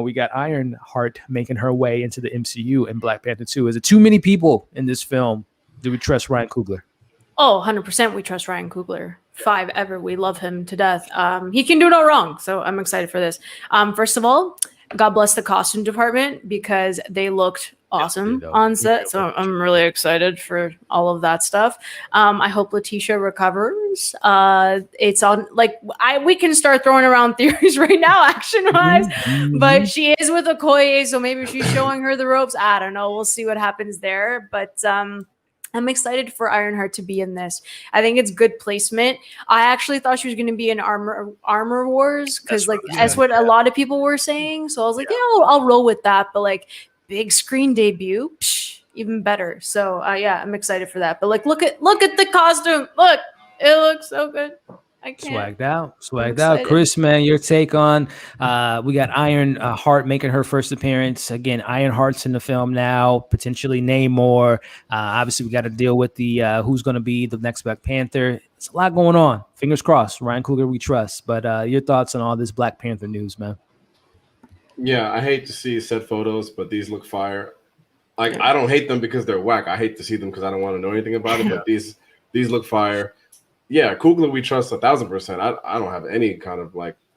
we got Ironheart making her way into the MCU in Black Panther 2. Is it too many people in this film? Do we trust Ryan Coogler? Oh, 100% we trust Ryan Coogler. 5 ever. We love him to death. He can do no wrong. So I'm excited for this. First of all, God bless the costume department because they looked awesome on set. So I'm really excited for all of that stuff. I hope Letitia recovers. It's on we can start throwing around theories right now, action wise, but she is with Okoye, so maybe she's showing her the ropes. I don't know. We'll see what happens there. But I'm excited for Ironheart to be in this. I think it's good placement. I actually thought she was going to be in Armor Wars because that's what a lot of people were saying. So I was like, I'll roll with that. But big screen debut, even better. So I'm excited for that. But look at the costume. Look, it looks so good. I can't. Swagged out. Chris, man, your take on we got Ironheart making her first appearance. Again, Ironheart's in the film now, potentially Namor. Obviously, we got to deal with the who's going to be the next Black Panther. It's a lot going on. Fingers crossed. Ryan Coogler, we trust. But your thoughts on all this Black Panther news, man? Yeah, I hate to see set photos, but these look fire. I don't hate them because they're whack. I hate to see them because I don't want to know anything about it. But these look fire. Yeah, Coogler, we trust 1,000%. I don't have any kind of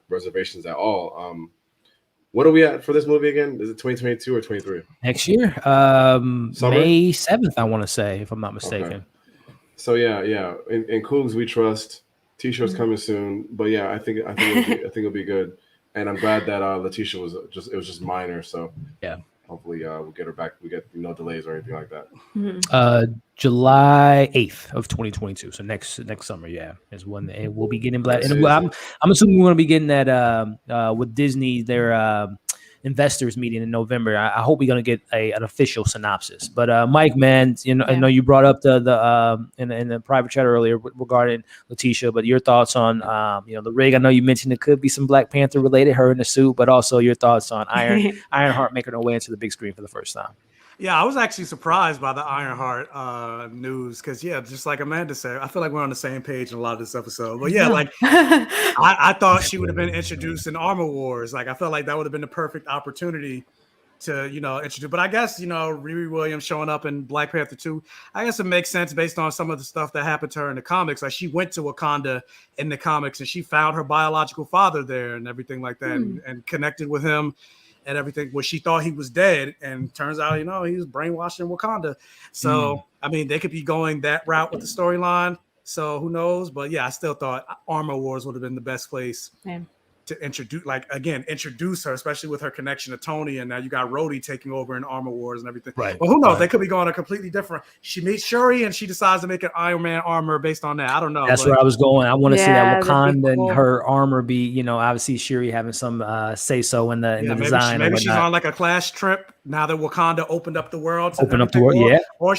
reservations at all. What are we at for this movie again? Is it 2022 or 23? Next year, May 7th, I want to say, if I'm not mistaken. Okay. So yeah. In Cougs, we trust. T-shirts coming soon, but yeah, I think it'll be good. And I'm glad that Letitia was just minor. So yeah. Hopefully, we'll get her back. We get no delays or anything like that. July 8th of 2022. So next summer, is when we'll be getting Black. And I'm assuming we're going to be getting that with Disney their investors meeting in November. I hope we're going to get an official synopsis. But Mike, man, I know you brought up the in the private chat earlier regarding Letitia, but your thoughts on the rig. I know you mentioned it could be some Black Panther related, her in the suit, but also your thoughts on Ironheart making her way into the big screen for the first time. Yeah, I was actually surprised by the Ironheart news because, just like Amanda said, I feel like we're on the same page in a lot of this episode. But I thought she would have been introduced in Armor Wars. I felt like that would have been the perfect opportunity to, introduce. But I guess, Riri Williams showing up in Black Panther 2, I guess it makes sense based on some of the stuff that happened to her in the comics. She went to Wakanda in the comics and she found her biological father there and everything like that and connected with him. And everything, well, she thought he was dead, and turns out, he was brainwashed in Wakanda. So, they could be going that route with the storyline. So who knows? But I still thought Armor Wars would have been the best place to introduce her, especially with her connection to Tony. And now you got Rhodey taking over in Armor Wars and everything. Right. Well, who knows? They could be going a completely different. She meets Shuri and she decides to make an Iron Man armor based on that. I don't know. That's where I was going. I want to see that Wakanda and her armor be, obviously Shuri having some say so in the design. Maybe she's on a class trip now that Wakanda opened up the world. Or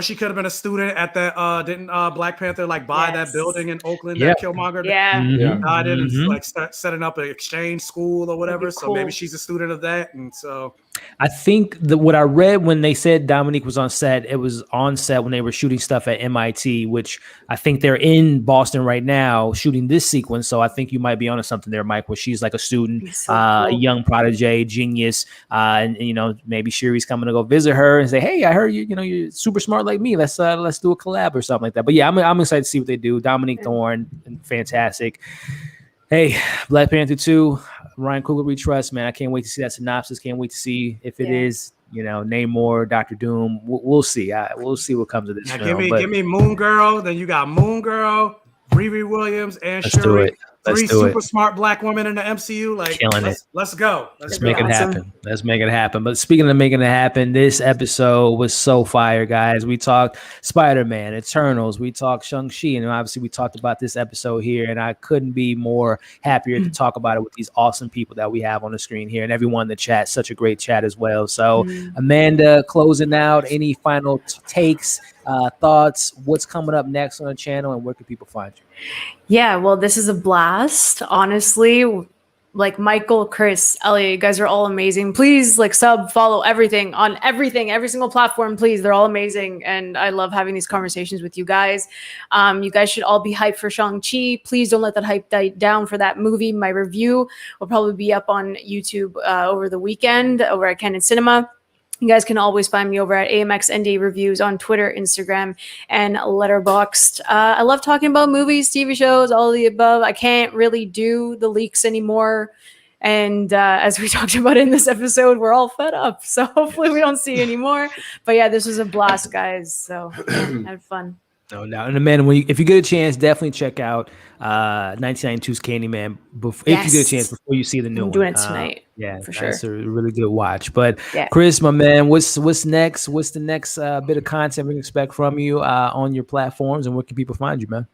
she could have been a student at that. Didn't Black Panther buy that building in Oakland that Killmonger died in and start setting up an exchange school or whatever. So maybe she's a student of that, and so. I think what I read when they said Dominique was on set, it was on set when they were shooting stuff at MIT, which I think they're in Boston right now shooting this sequence. So I think you might be onto something there, Mike, where she's like a student, a young protege, genius, and maybe Shuri's coming to go visit her and say, hey, I heard you're super smart like me. Let's do a collab or something like that. But yeah, I'm excited to see what they do. Dominique Thorne, fantastic. Hey, Black Panther 2, Ryan Coogler, we trust, man. I can't wait to see that synopsis. Can't wait to see if it is, Namor, Dr. Doom. We'll see. We'll see what comes of this film. Give me Moon Girl. Then you got Moon Girl, Riri Williams, and Shuri. Three super smart Black women in the MCU. Like, killing it. Let's go. Let's make it happen. Let's make it happen. But speaking of making it happen, this episode was so fire, guys. We talked Spider-Man, Eternals. We talked Shang-Chi. And obviously, we talked about this episode here. And I couldn't be more happier to talk about it with these awesome people that we have on the screen here. And everyone in the chat. Such a great chat as well. So, Amanda, closing out, any final takes, thoughts, what's coming up next on the channel, and where can people find you? Yeah, well, this is a blast. Honestly, like Michael, Chris, Elliot, you guys are all amazing. Please follow everything on every single platform. Please, they're all amazing. And I love having these conversations with you guys. You guys should all be hyped for Shang-Chi. Please don't let that hype die down for that movie. My review will probably be up on YouTube over the weekend over at Candid Cinema. You guys can always find me over at AMX ND Reviews on Twitter, Instagram, and Letterboxd. I love talking about movies, TV shows, all of the above. I can't really do the leaks anymore. And as we talked about in this episode, we're all fed up. So hopefully we don't see any more. But yeah, this was a blast, guys. So had fun. No doubt. And Amanda, if you get a chance, definitely check out 1992's Candyman if you get a chance before you see the new one. I'm doing it tonight. Yeah, for sure. That's a really good watch. But Chris, my man, what's next? What's the next bit of content we can expect from you on your platforms, and where can people find you, man?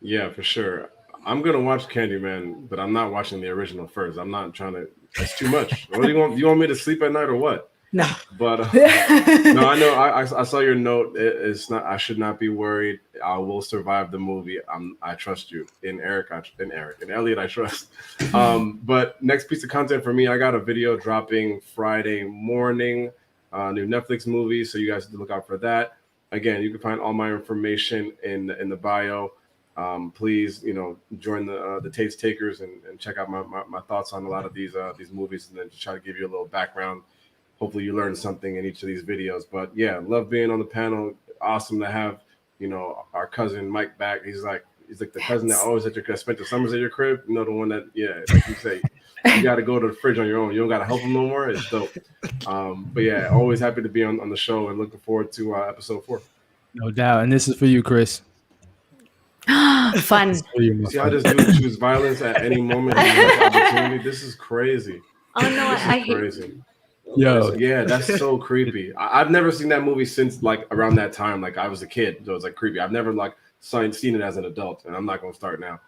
Yeah, for sure. I'm gonna watch Candyman, but I'm not watching the original first. I'm not trying to. That's too much. What do you want? You want me to sleep at night or what? No, but no, I know. I saw your note. It's not. I should not be worried. I will survive the movie. I trust you. In Eric, in Elliot, I trust. But next piece of content for me, I got a video dropping Friday morning. New Netflix movie, so you guys have to look out for that. Again, you can find all my information in the bio. Please, join the Tait's Takers and check out my thoughts on a lot of these movies, and then just try to give you a little background. Hopefully you learned something in each of these videos. But yeah, love being on the panel. Awesome to have, our cousin Mike back. He's like the cousin that always spent the summers at your crib. The one that, like you say, you got to go to the fridge on your own. You don't got to help him no more. It's dope. But yeah, always happy to be on the show and looking forward to episode 4. No doubt. And this is for you, Chris. Fun. See, I just do choose violence at any moment. Opportunity. This is crazy. Oh no, I hate crazy. Yo, yeah, that's so creepy. I've never seen that movie since around that time. I was a kid, so it was creepy. I've never seen it as an adult, and I'm not gonna start now.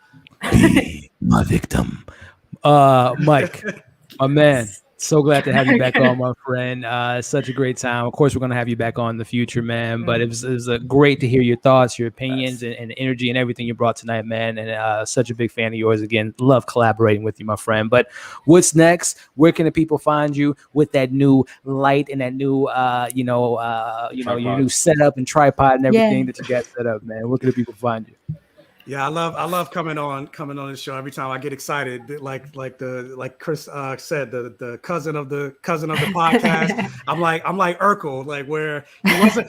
Be my victim. Mike, my man. So glad to have you back on, my friend. Such a great time. Of course, we're going to have you back on in the future, man. But it was great to hear your thoughts, your opinions, and the energy and everything you brought tonight, man. And such a big fan of yours. Again, love collaborating with you, my friend. But what's next? Where can the people find you with that new light and that new, your new setup and tripod and everything that you got set up, man? Where can the people find you? Yeah, I love coming on this show. Every time I get excited, like Chris said, the cousin of the podcast. I'm like Urkel, where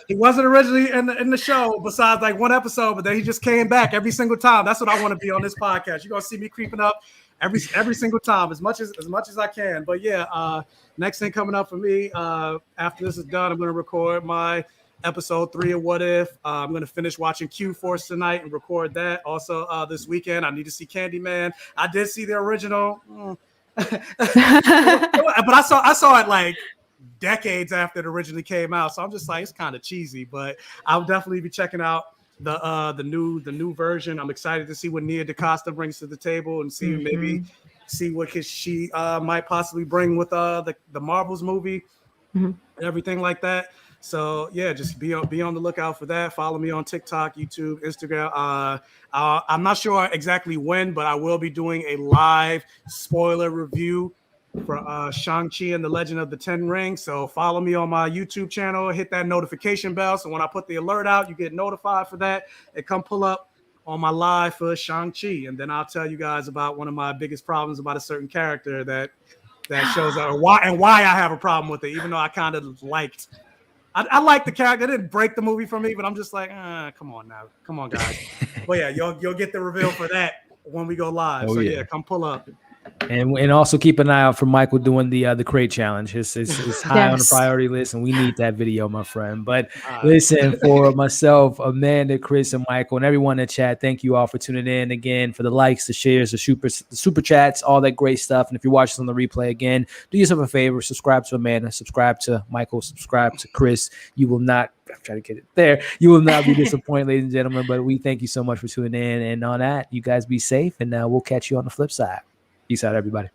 he wasn't originally in the show besides one episode, but then he just came back every single time. That's what I want to be on this podcast. You're gonna see me creeping up every single time as much as I can. But yeah, next thing coming up for me after this is done, I'm gonna record my episode 3 of What If. I'm going to finish watching Q-Force tonight and record that. Also, this weekend, I need to see Candyman. I did see the original, but I saw it decades after it originally came out. So I'm just it's kind of cheesy, but I'll definitely be checking out the new version. I'm excited to see what Nia DaCosta brings to the table and see maybe what she might possibly bring with the Marvels movie and everything like that. So yeah, just be on the lookout for that. Follow me on TikTok, YouTube, Instagram. I'm not sure exactly when, but I will be doing a live spoiler review for Shang-Chi and the Legend of the Ten Rings. So follow me on my YouTube channel, hit that notification bell. So when I put the alert out, you get notified for that. And come pull up on my live for Shang-Chi. And then I'll tell you guys about one of my biggest problems about a certain character that that shows why I have a problem with it, even though I kind of liked. I like the character. It didn't break the movie for me, but I'm just like, come on now, come on guys. But yeah, you'll get the reveal for that when we go live. So yeah, come pull up. And also keep an eye out for Michael doing the crate challenge. It's high on the priority list, and we need that video, my friend. But listen, for myself, Amanda, Chris, and Michael, and everyone in chat, thank you all for tuning in again, for the likes, the shares, the super chats, all that great stuff. And if you're watching on the replay again, do yourself a favor, subscribe to Amanda, subscribe to Michael, subscribe to Chris. You will not. I'm trying to get it there. You will not be disappointed, ladies and gentlemen. But we thank you so much for tuning in. And on that, you guys be safe, and we'll catch you on the flip side. Peace out, everybody.